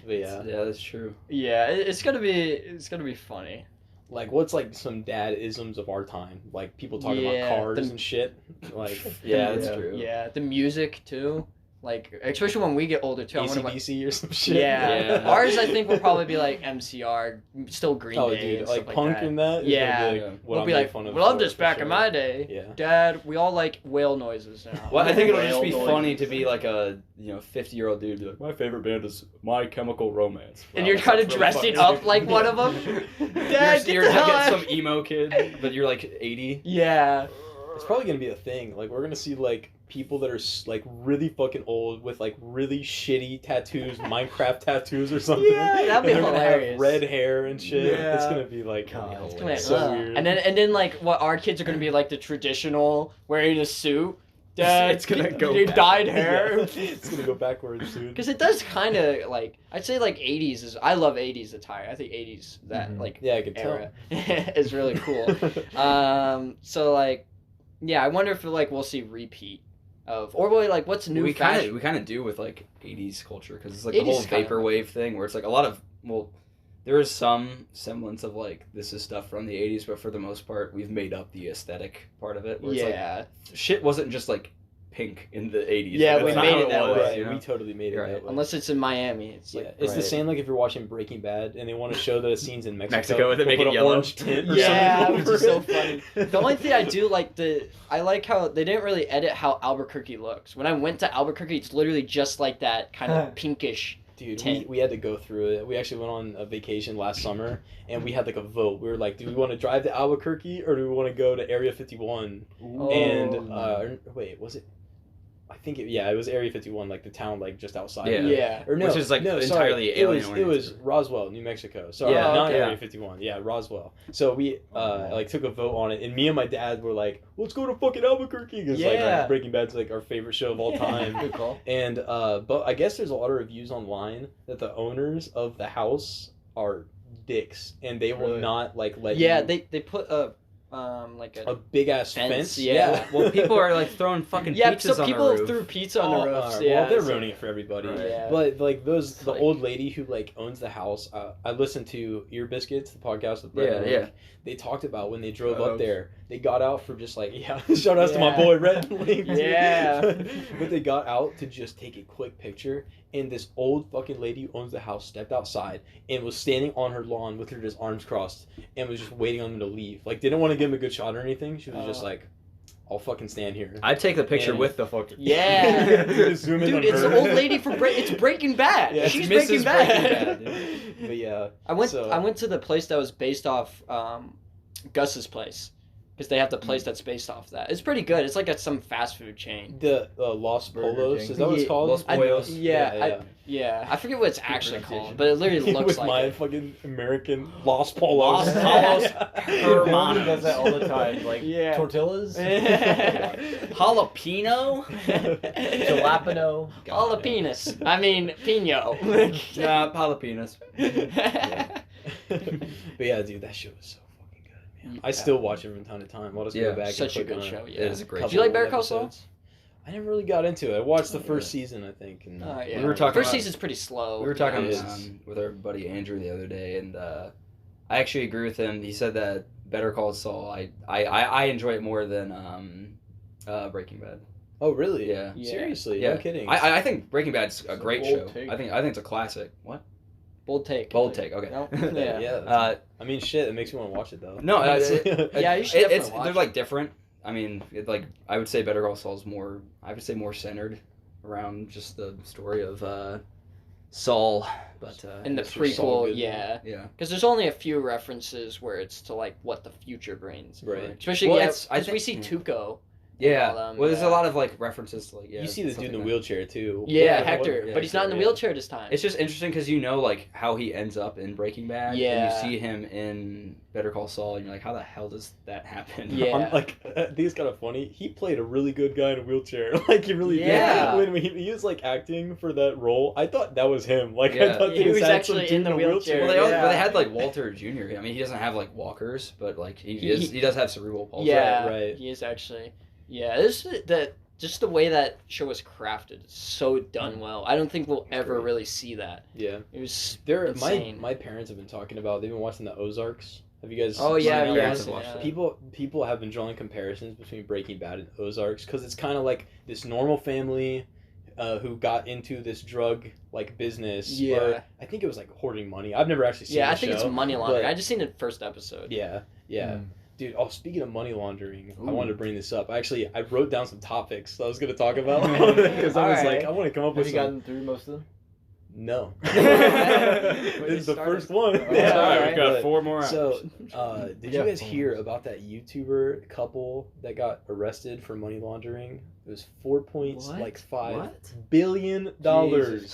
But yeah, Yeah, that's true. Yeah, it's gonna be funny. like what's like some dad isms of our time? Like people talking Yeah, about cars the- and shit. Like Yeah, that's Yeah. true. Yeah, the music too. Like especially when we get older too. I wonder what. AC/DC or some shit. Yeah. Yeah. Ours I think will probably be like MCR, still Green Oh, Day dude, and like stuff punk like that. and that. Is Yeah. gonna be, Yeah. like, what We'll I'm be making like, fun of. we loved for- this for back in sure. my day. Yeah. Dad, we all like whale noises now. Well, I think it'll just be Whale funny noises. to be like a 50-year-old dude be like, my favorite band is My Chemical Romance. And Wow, you're that kind of sounds really dressing fucking up like one of them. stupid. Dad, you're get the hell getting out. some emo kid, but you're like 80. Yeah. It's probably gonna be a thing. Like we're gonna see like people that are like really fucking old with like really shitty tattoos, Minecraft tattoos or something. Yeah, that'd be and they're gonna hilarious. have red hair and shit. Yeah. It's gonna be like God, oh, it's Come here, so weird. And then like what our kids are gonna be like the traditional wearing a suit. Dad, It's gonna go you back. dyed hair. It's gonna go backwards, dude. Because it does kind of like I'd say like 80s is I love 80s attire. I think 80s that Mhm. like Yeah, I can era is really cool. tell. So like yeah, I wonder if like we'll see repeat of or really like what's new we fashion. kind of do with like 80s culture because it's like the 80s whole is kinda- vaporwave thing where it's like a lot of there is some semblance of like this is stuff from the 80s, but for the most part we've made up the aesthetic part of it where it's Yeah, like shit wasn't just like pink in the 80s. Yeah, Like, we that's not made how it that was, way. Right, you know? we totally made it Right. that way. unless it's in Miami, it's Yeah, like it's the right. same like if you're watching Breaking Bad and they want to show the scenes in Mexico. Mexico, they they'll make put it an yellow. orange tint or Yeah, something which is over so it. funny. The only thing I do like I like how they didn't really edit how Albuquerque looks. When I went to Albuquerque, it's literally just like that kind of pinkish. Dude, tint. we had to go through it. We actually went on a vacation last summer, and we had like a vote. We were like, do we want to drive to Albuquerque or do we want to go to Area 51? Oh. And wait, was it? I think it was Area 51, like the town like just outside. Yeah. Yeah. Or no, Which is, like, no, entirely sorry. It was alien-oriented. Roswell, New Mexico. Sorry, Yeah, not okay. Area 51. Yeah, Roswell. So we like took a vote on it, and me and my dad were like, let's go to fucking Albuquerque because Yeah. like Breaking Bad's like our favorite show of all time. Good call. And but I guess there's a lot of reviews online that the owners of the house are dicks, and they will Really? not like let Yeah, you they put a like a big ass fence. yeah. Well, people are like throwing fucking Yeah, pizzas so on people the roof. threw pizza on the roofs. Well, Yeah, they're so- ruining it for everybody. Right. Yeah. But like It's the like- old lady who like owns the house, I listened to Ear Biscuits, the podcast with Brett. Yeah, and yeah. Link. They talked about when they drove up Shout-outs. there, they got out for just like shout outs to my Yeah. boy Red and Link. dude. Yeah. But they got out to just take a quick picture, and this old fucking lady who owns the house stepped outside and was standing on her lawn with her just arms crossed and was just waiting on them to leave. Like didn't want to give him a good shot or anything. She was just like, I'll fucking stand here. I'd take the picture Yeah. with the fucking. Yeah. Just zoom in Dude, on it's her. the old lady from it's Breaking Bad. Yeah, it's She's Mrs. Breaking Bad. Breaking Bad, But yeah, I went So- I went to the place that was based off Gus's place because they have the Mm. place that's based off that. It's pretty good. It's like at some fast food chain. the Los Burger Polos, King. is that what it's Yeah, called? Los I- Pollos. yeah, Yeah, I forget what it's actually pronunciation. called, but it literally looks with like my it. fucking American Los Polos. Los Polos. Hermanos does that all the time. Like Yeah. tortillas, Jalapeno? jalapeno. Jalapenos. I mean, pino. Nah, jalapenos. But yeah, dude, that show was so fucking good, man. I Yeah. still watch it from time to time. I'll just Yeah. go back Such a and click good on show, a yeah. It is a great couple Did you like of Better Call Saul? episodes. I never really got into it. I watched the Oh, first yeah. season, I think. And Oh, yeah. We were talking First about- season's pretty slow. We were talking Yeah, it Yeah. is. with our buddy Andrew the other day, and I actually agree with him. He said that Better Call Saul, I enjoy it more than Breaking Bad. Oh, really? Yeah. Yeah. Seriously? Yeah. No kidding. I think Breaking Bad's a It's a great bold show. take. I think it's a classic. What? Bold take. Bold take. Okay. No? yeah. Yeah. I mean, shit. It makes me want to watch it though. No, Yeah, you should definitely watch they're it. like different. I mean, I would say Better Call Saul's more. I would say more centered around just the story of Saul, but In the That's for Saul prequel, Goodman. yeah. yeah. Because there's only a few references where it's to like what the future brings. Right. Especially Well, yeah, it's- I 'cause we think- see Tuco. Yeah. all them, Well, there's yeah. a lot of like references to like You see the stuff dude in the like that. wheelchair too. Yeah, Yeah, Hector, yeah, but he's not in the yeah. wheelchair this time. It's just interesting because you know like how he ends up in Breaking Bad. Yeah. And you see him in Better Call Saul, and you're like, how the hell does that happen? Yeah. I'm like, I think it's kind of funny. He played a really good guy in a wheelchair. Like he really Yeah. did. When he was like acting for that role, I thought that was him. Like I Yeah. thought He they was just had some actually dude in the wheelchair. Well, Yeah. but they had like Walter Jr. I mean, he doesn't have like walkers, but like he does have cerebral palsy. yeah, right. he is actually. Yeah, just the way that show was crafted is so done well. I don't think we'll ever Great. really see that. Yeah. It was My insane. my parents have been talking about. They've been watching the Ozarks. Have you guys? Oh yeah, seen yeah, that? yes, to watch yeah. that. People have been drawing comparisons between Breaking Bad and Ozarks because it's kind of like this normal family who got into this drug like business. Yeah. Or I think it was like hoarding money. I've never actually seen Yeah, the I think show, it's money laundering. but- I just seen the first episode. Yeah, yeah. Mm. Dude, oh, speaking of money laundering, I Ooh. wanted to bring this up. Actually, I wrote down some topics I was going to talk about because I was Alright. like, I want to come up Have with you some. gotten through most of them? No. Where This is the started? first one. Yeah, That's all right, alright. we've got But- 4 more hours. So, did you Yeah, guys four hear hours. about that YouTuber couple that got arrested for money laundering? It was $4.5 What? billion Jesus How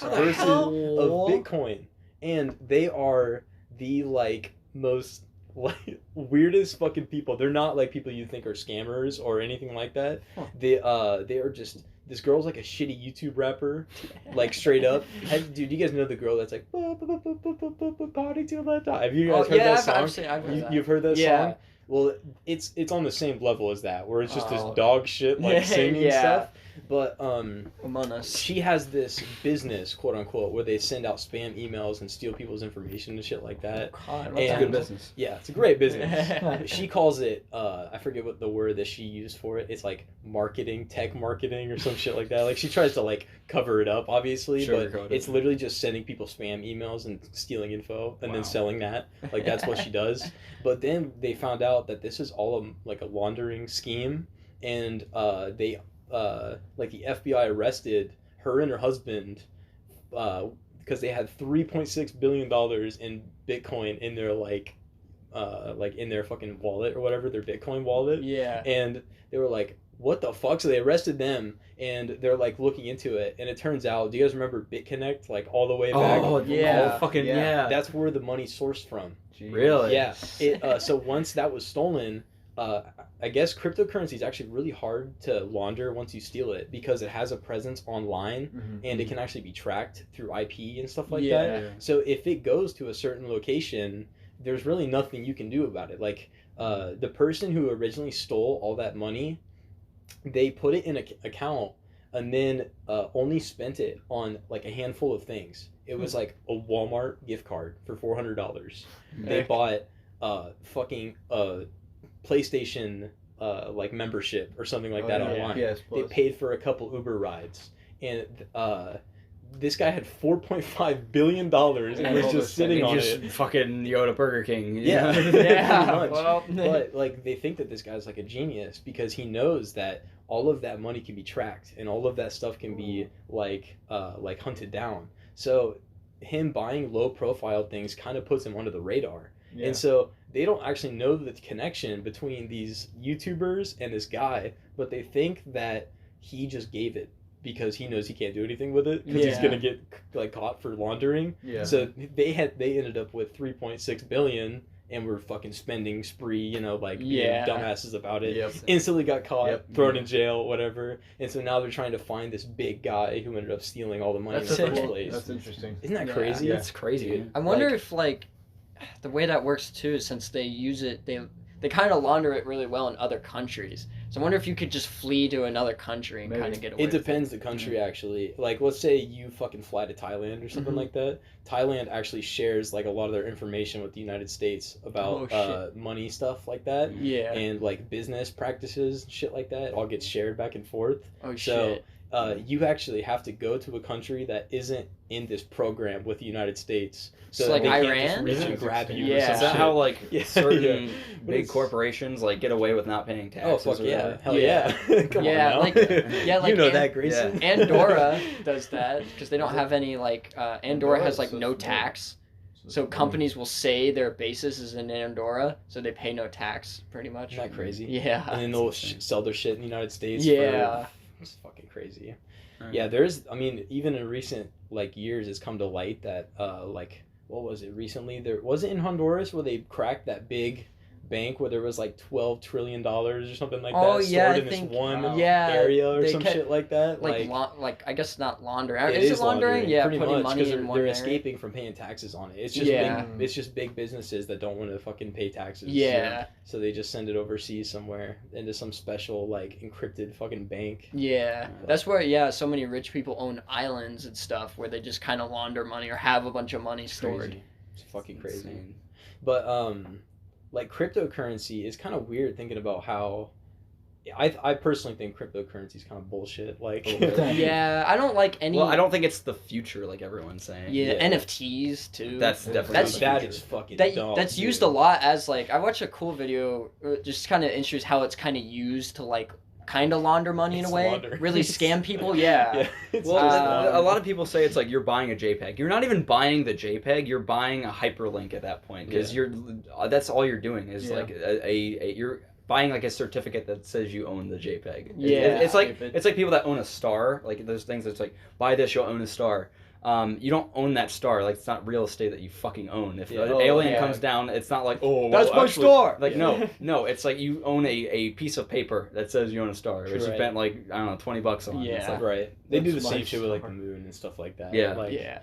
the versus hell? of Bitcoin, and they are the like most like weirdest fucking people. They're not like people you think are scammers or anything like that. Huh. They are just. This girl's like a shitty YouTube rapper, like straight up. Dude, you guys know the girl that's like party to the top. Have you guys heard that song? I've heard that. You've heard that Yeah. song? Well, it's on the same level as that, where it's just this Oh. dog shit like singing Yeah. stuff. But Among Us. she has this business, quote unquote, where they send out spam emails and steal people's information and shit like that. God, And- what It's the good hell? business. Yeah, it's a great business. She calls it I forget what the word that she used for it. It's like tech marketing or some shit like that. Like she tries to like cover it up obviously, but Sugarcoat it. it's literally just sending people spam emails and stealing info and Wow. then selling that. Like that's what she does. But then they found out that this is all like a laundering scheme, and they like the FBI arrested her and her husband because they had $3.6 billion in Bitcoin in their like in their fucking wallet or whatever, their Bitcoin wallet. Yeah. And they were like, what the fuck? So they arrested them, and they're like looking into it, and it turns out, do you guys remember BitConnect, like all the way back? Oh, Yeah. oh, fucking Yeah. yeah. That's where the money sourced from. Jeez. Really? Yeah. So once that was stolen, I guess cryptocurrency is actually really hard to launder once you steal it because it has a presence online Mhm. and it can actually be tracked through IP and stuff like Yeah. that. So if it goes to a certain location, there's really nothing you can do about it. Like the person who originally stole all that money, they put it in an account and then only spent it on like a handful of things. It was like a Walmart gift card for $400. They Heck. bought fucking PlayStation like membership or something like Oh, that yeah. online. PS They Plus. paid for a couple Uber rides, and this guy had $4.5 billion and And was all just this sitting You on just it. fucking Yoda Burger King. Yeah. Yeah. Pretty much. Well, But like they think that this guy's like a genius because he knows that all of that money can be tracked and all of that stuff can be like hunted down. So him buying low profile things kind of puts him under the radar. Yeah. And so they don't actually know the connection between these YouTubers and this guy, but they think that he just gave it because he knows he can't do anything with it because he's Yeah. gonna get like caught for laundering. Yeah. So they ended up with 3.6 billion and were fucking spending spree, like being Yeah. dumbasses about it. Yep. Instantly got caught, Yep. thrown in jail, whatever. And so now they're trying to find this big guy who ended up stealing all the money That's in the cool. first place. That's interesting. Isn't that Yeah. crazy? That's crazy. Dude. Man. I wonder Like- if like the way that works too, since they use it, they kind of launder it really well in other countries. So I wonder if you could just flee to another country and Maybe. kind of get away. It depends the country actually. Like let's say you fucking fly to Thailand or something Mhm. like that. Thailand actually shares like a lot of their information with the United States about Oh, shit. money stuff like that. With it. Yeah. And like business practices, shit like that, it all gets shared back and forth. Oh So shit. you actually have to go to a country that isn't in this program with the United States. So, that like they can't just Iran? reach Yeah. and grab you. Yeah. Or some Is that shit. how like Yeah, certain yeah. But big it's- corporations like get away with not paying Oh taxes? fuck or yeah! whatever? Hell yeah! Come Yeah, on now. like- yeah, like you know An- that, Grayson. Andorra does that because they don't have any like Andorra has like so no small. tax. So companies will say their basis is in Andorra, so they pay no tax pretty much. Isn't that crazy? Yeah. And then they'll sell their shit in the United States. Yeah. It's fucking crazy. Alright. Yeah, there's. I mean, even in recent like years, it's come to light that like what was it recently? There was it in Honduras where they cracked that big bank where there was like $12 trillion or something like Oh, that yeah, stored I in this think- one yeah, area or they some kept- shit like that. Like I guess not laundering. It Is it laundering? Yeah, pretty putting much money because in one they're area. escaping from paying taxes on it. It's just Yeah. big, it's just big businesses that don't want to fucking pay taxes. Yeah. So they just send it overseas somewhere into some special like encrypted fucking bank. Yeah, that's where so many rich people own islands and stuff where they just kind of launder money or have a bunch of money stored. Crazy. It's fucking crazy. Insane. But like cryptocurrency is kind of weird thinking about how. I personally think cryptocurrency is kind of bullshit. Like, Yeah, I don't like any. Well, I don't think it's the future like everyone's saying. Yeah, Yeah. NFTs too. That's definitely That's- the that future. is fucking That dumb. that's dude. used a lot as like I watched a cool video just kind of interests how it's kind of used to like kind of launder money in a It's way, launder. really scam people. Yeah. Yeah, it's Well, just Um, a lot of people say it's like you're buying a JPEG. You're not even buying the JPEG. You're buying a hyperlink at that point because that's all you're doing is Yeah. like you're buying like a certificate that says you own the JPEG. Yeah. It's like Stupid. it's like people that own a star. Like those things that's like buy this, you'll own a star. You don't own that star. Like it's not real estate that you fucking own. If Yeah. an Oh, alien yeah. comes down, it's not like oh That's well, my actually- star! Like Yeah. no, it's like you own a piece of paper that says you own a star, which you Right. spent like I don't know $20 on. Yeah. It's like, right. They do the That's same my shit with like star. the moon and stuff like that. Yeah. Like, Yeah.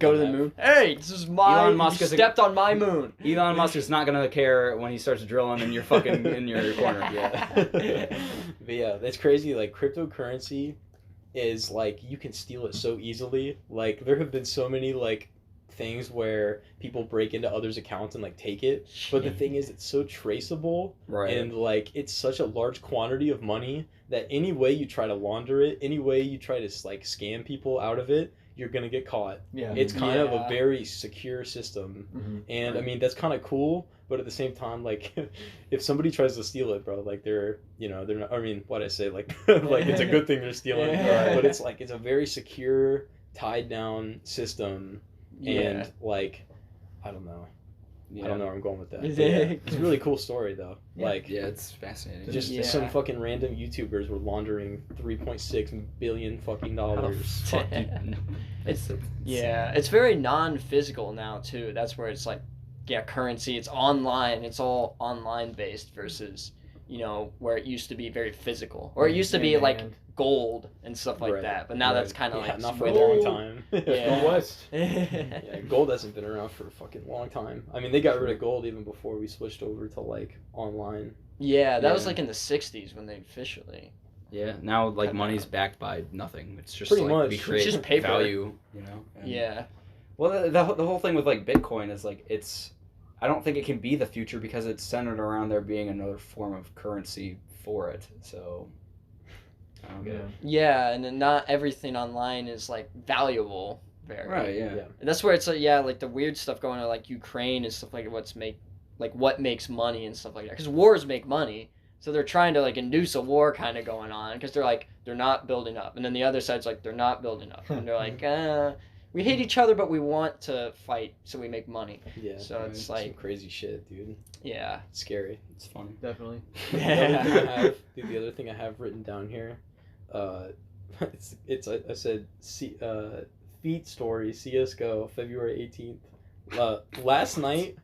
Go to the moon. Hey, this is my. Elon Musk you is a- stepped on my moon. Elon Musk is not gonna care when he starts drilling in your fucking in your corner. Yeah. But yeah, that's crazy. Like cryptocurrency is like you can steal it so easily. Like there have been so many like things where people break into others' accounts and like take it. But the thing is it's so traceable Right. and like it's such a large quantity of money that any way you try to launder it, any way you try to like scam people out of it, you're gonna get caught. Yeah. It's kind of a Yeah. very secure system. Mhm. And I mean, that's kind of cool, but at the same time, like, if somebody tries to steal it, bro, like they're not, I mean, what I say, like, like it's a good thing they're stealing, Yeah. but it's like, it's a very secure, tied down system. And like, I don't know. Yeah. I don't know where I'm going with that. But Is yeah, it? it's a really cool story though. Yeah. Like, Yeah, it's fascinating. just Yeah. some fucking random YouTubers were laundering $3.6 billion fucking dollars. Fuck, dude. It's yeah, it's very non-physical now too. That's where it's like, yeah, currency. It's online. It's all online based versus, where it used to be very physical, or it used to be like gold and stuff like Right. that. But now that's kind of yeah, like not for a long gold. time. Yeah. Go west. Yeah, gold hasn't been around for a fucking long time. I mean, they got rid of gold even before we switched over to like online. Yeah, that was Yeah. like in the '60s when they officially. Yeah, now like Kinda. money's backed by nothing. It's just Pretty like much. we It's create just paper. value, you know. And- Yeah. Well, the whole thing with like Bitcoin is like it's. I don't think it can be the future because it's centered around there being another form of currency for it. So. I don't get it. Yeah, and then not everything online is like valuable. Very. Right. Yeah. Yeah. And that's where it's like, yeah, like the weird stuff going on, like Ukraine and stuff like what makes money and stuff like that. Because wars make money, so they're trying to like induce a war kind of going on because they're like they're not building up, and then the other side's like they're not building up, and they're like, we hate each other, but we want to fight, so we make money. Yeah. So it's some like, crazy shit, dude. yeah, It's scary. It's funny. Definitely. The other thing I have written down here, I said feet story CS:GO February 18th. Last night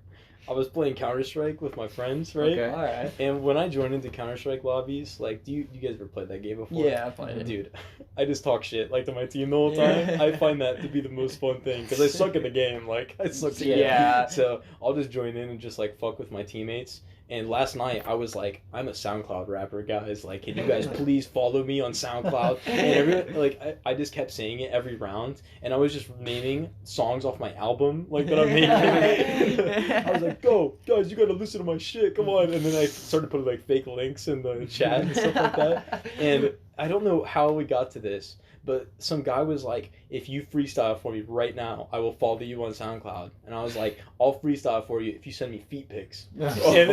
I was playing Counter-Strike with my friends, right? Okay. all right, And when I joined into Counter-Strike lobbies, like, do you guys ever played that game before? yeah, I played it. Dude, I just talk shit like to my team the whole time. I find that to be the most fun thing because I suck at the game. Like I suck. At the game. Yeah. So I'll just join in and just like fuck with my teammates. And last night I was like, I'm a SoundCloud rapper, guys. Like, can you guys please follow me on SoundCloud? And I just kept saying it every round, and I was just naming songs off my album like that I'm making. I was like, go guys, you gotta listen to my shit. Come on. And then I started putting like fake links in the chat and stuff like that. And I don't know how we got to this, but some guy was like, if you freestyle for me right now, I will follow you on SoundCloud. And I was like, I'll freestyle for you if you send me feet pics. And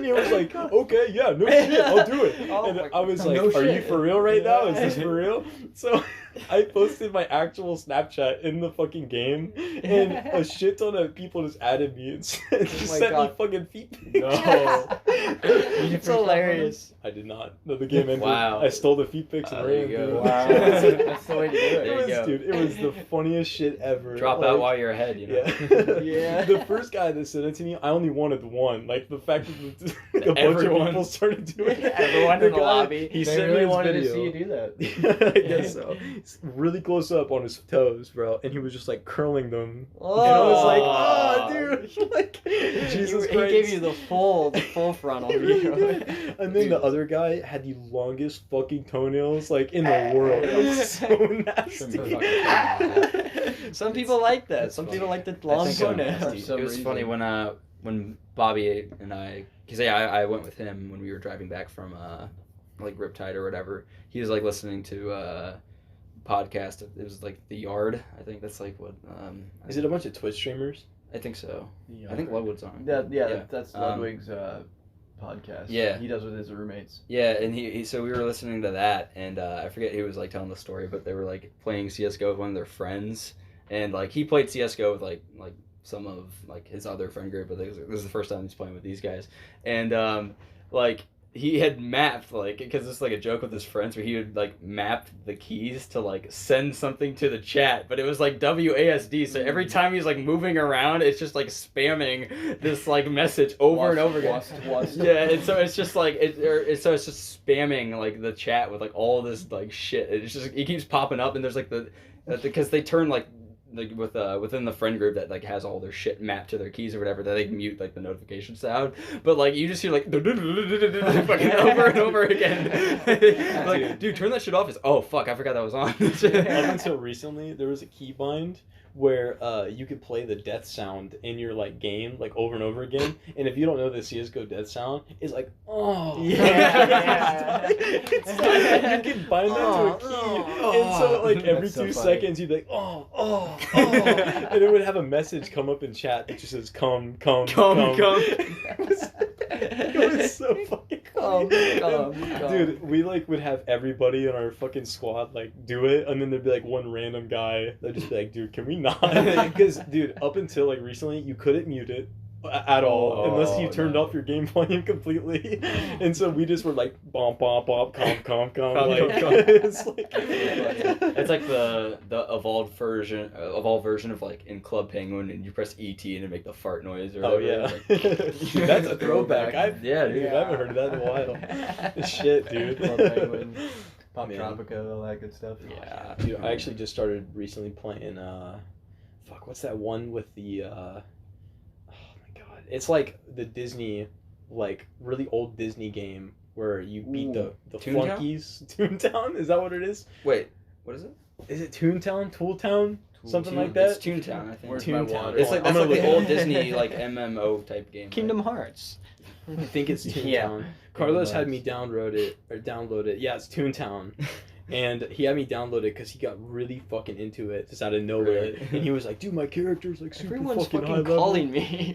he was like, okay, yeah, no shit, I'll do it. Oh And my I was God. like, No are you shit. for real right now? Is this for real? So I posted my actual Snapchat in the fucking game, and a shit ton of people just added me and just my sent me God. fucking feet pics. No. It's hilarious. I did not. No, the game ended. Wow. I stole the feet pics and There ran. you go. dude. Wow. That's the way to do it. It There was, you go. dude, it was the funniest shit ever. Drop out while you're ahead. You know. Yeah. Yeah. The first guy that sent it to me, I only wanted one. Like the fact that a bunch of Everyone. people started doing it. Everyone in the lobby. He They sent really me his wanted video. to see you do that. I guess so. It's really close up on his toes, bro, and he was just like curling them. Oh. And I was like, oh, dude, like Jesus he Christ. gave you the full frontal view. And then the other guy had the longest fucking toenails like in the world. It was so nasty. Some people like that. Some funny. people like the I long think, toenails. For some it was reason. funny when when Bobby and I, because I went with him when we were driving back from like Riptide or whatever. He was like listening to podcast. It was like The Yard. I think that's like what. Is it a bunch of Twitch streamers? I think so. I think Ludwig's on. Yeah. That's Ludwig's podcast. Yeah. He does with his roommates. Yeah, and he so we were listening to that, and I forget he was like telling the story, but they were like playing CS:GO with one of their friends, and like he played CS:GO with like some of like his other friend group, but this is the first time he's playing with these guys, and like he had mapped like, because it's like a joke with his friends where he would like map the keys to like send something to the chat, but it was like WASD, so every time he's like moving around it's just like spamming this like message over and over again. Yeah, and so it's just like it's just spamming like the chat with like all this like shit. It's just it keeps popping up, and there's like because they turn like with within the friend group that like has all their shit mapped to their keys or whatever, that they mute like the notification sound, but like you just hear like fucking over and over again. Like, dude, turn that shit off. Oh fuck, I forgot that was on. Up until recently, there was a keybind where you could play the death sound in your like game like over and over again, and if you don't know the CS:GO death sound, it's like Yeah. it's like, you can bind that to a key, and so like every That's so 2 funny. seconds you'd be like and it would have a message come up in chat that just says come. It was so fucking Come. Dude, we like would have everybody in our fucking squad like do it, and then there'd be like one random guy that'd just be like, dude, can we not? Because dude, up until like recently, you couldn't mute it at all unless you turned off your game volume completely, and so we just were like bomb, come. Like, it's like It's like the evolved version of like in Club Penguin, and you press ET and it make the fart noise. Or oh whatever. yeah, Like, that's a throwback. Yeah, Dude, I haven't heard of that in a while. Shit, dude. Club Penguin, Pop Man. Tropica, all that good stuff. Yeah, dude, I actually just started recently playing. What's that one with the? Oh my god, it's like the Disney, like really old Disney game where you beat the Toontown? flunkies. Toontown, is that what it is? Wait, what is it? Is it Toontown? Tooltown? Something like that. It's Toontown, I think. Where's my Toontown. water? It's like I'm that's gonna like the look old at it. Disney like MMO type game. Kingdom right? Hearts. I think it's Toontown. Yeah. Carlos had me download it. Yeah, it's Toontown. And he had me download it because he got really fucking into it just out of nowhere. Really? And he was like, dude, my character's like super Everyone's fucking high fucking level. calling me.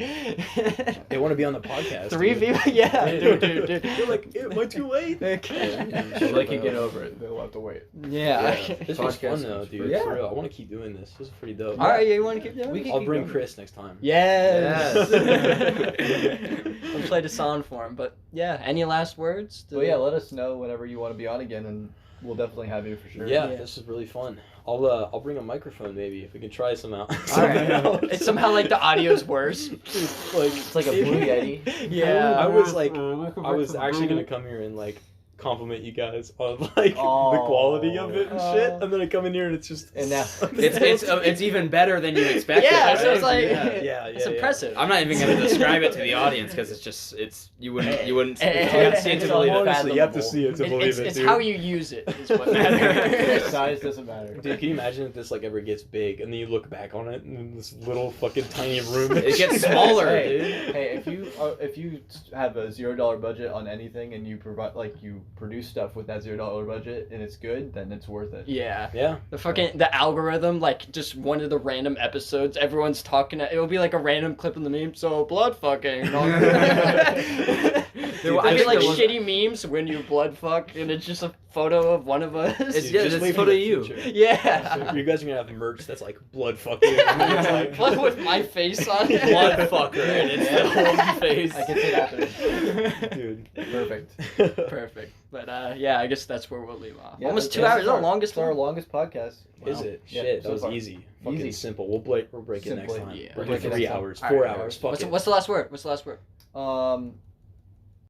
They want to be on the podcast. 3 dude. people? Yeah. Dude. They're like, am I too late? So they can get over it. They'll have to wait. Yeah. This was Podcast fun though, is dude. pretty For fun. real. I want to keep doing this. This is pretty dope. All right, you want to keep doing We it? can I'll keep bring going. Chris next time. Yes. Yes. We'll play the song for him. But yeah, any last words? But yeah, let us know whenever you want to be on again, and we'll definitely have you for sure. Yeah, Yeah. this is really fun. I'll bring a microphone maybe if we can try some out. All right. It's somehow like the audio's worse. It's like a Blue Yeti. Yeah. I was actually gonna come here and like compliment you guys on like the quality of it and shit, and then I come in here and it's just And now- It's even better than you expected. Yeah, right? so it's like yeah, it's impressive. I'm not even gonna describe it to the audience because it's you wouldn't Eh, you have to see it to it's believe it. Honestly, you have to see it to believe it, It's dude. how you use it is what matters. Size doesn't matter. Dude, can you imagine if this like ever gets big and then you look back on it and in this little fucking tiny room? It gets smaller, Hey, dude. hey, if you have a $0 budget on anything and you provide you produce stuff with that $0 budget and it's good, then it's worth it. Yeah. Yeah. The algorithm, like just one of the random episodes, everyone's talking. It'll be like a random clip in the meme. So blood fucking. I get like shitty memes when you blood fuck, and it's just a photo of one of us. It's- Dude, yeah, just it's wait a for photo the of you. future. Yeah. You guys are gonna have merch that's like blood fucking. And then it's like, Blood with my face on it. Blood fucker, and it's the whole face. I can see that happening. dude. Perfect. Perfect. But yeah, I guess that's where we'll leave off. Yeah, Almost this 2 is hours. Is that our- the longest It's our one? longest podcast. Is Wow. it? Yeah, Shit, so that was far. easy. Fucking Easy. simple. We'll break it next Simply. time. Yeah. We're Break it doing 3 next time. hours, All 4 right. hours. Fuck What's it. the last word? What's the last word?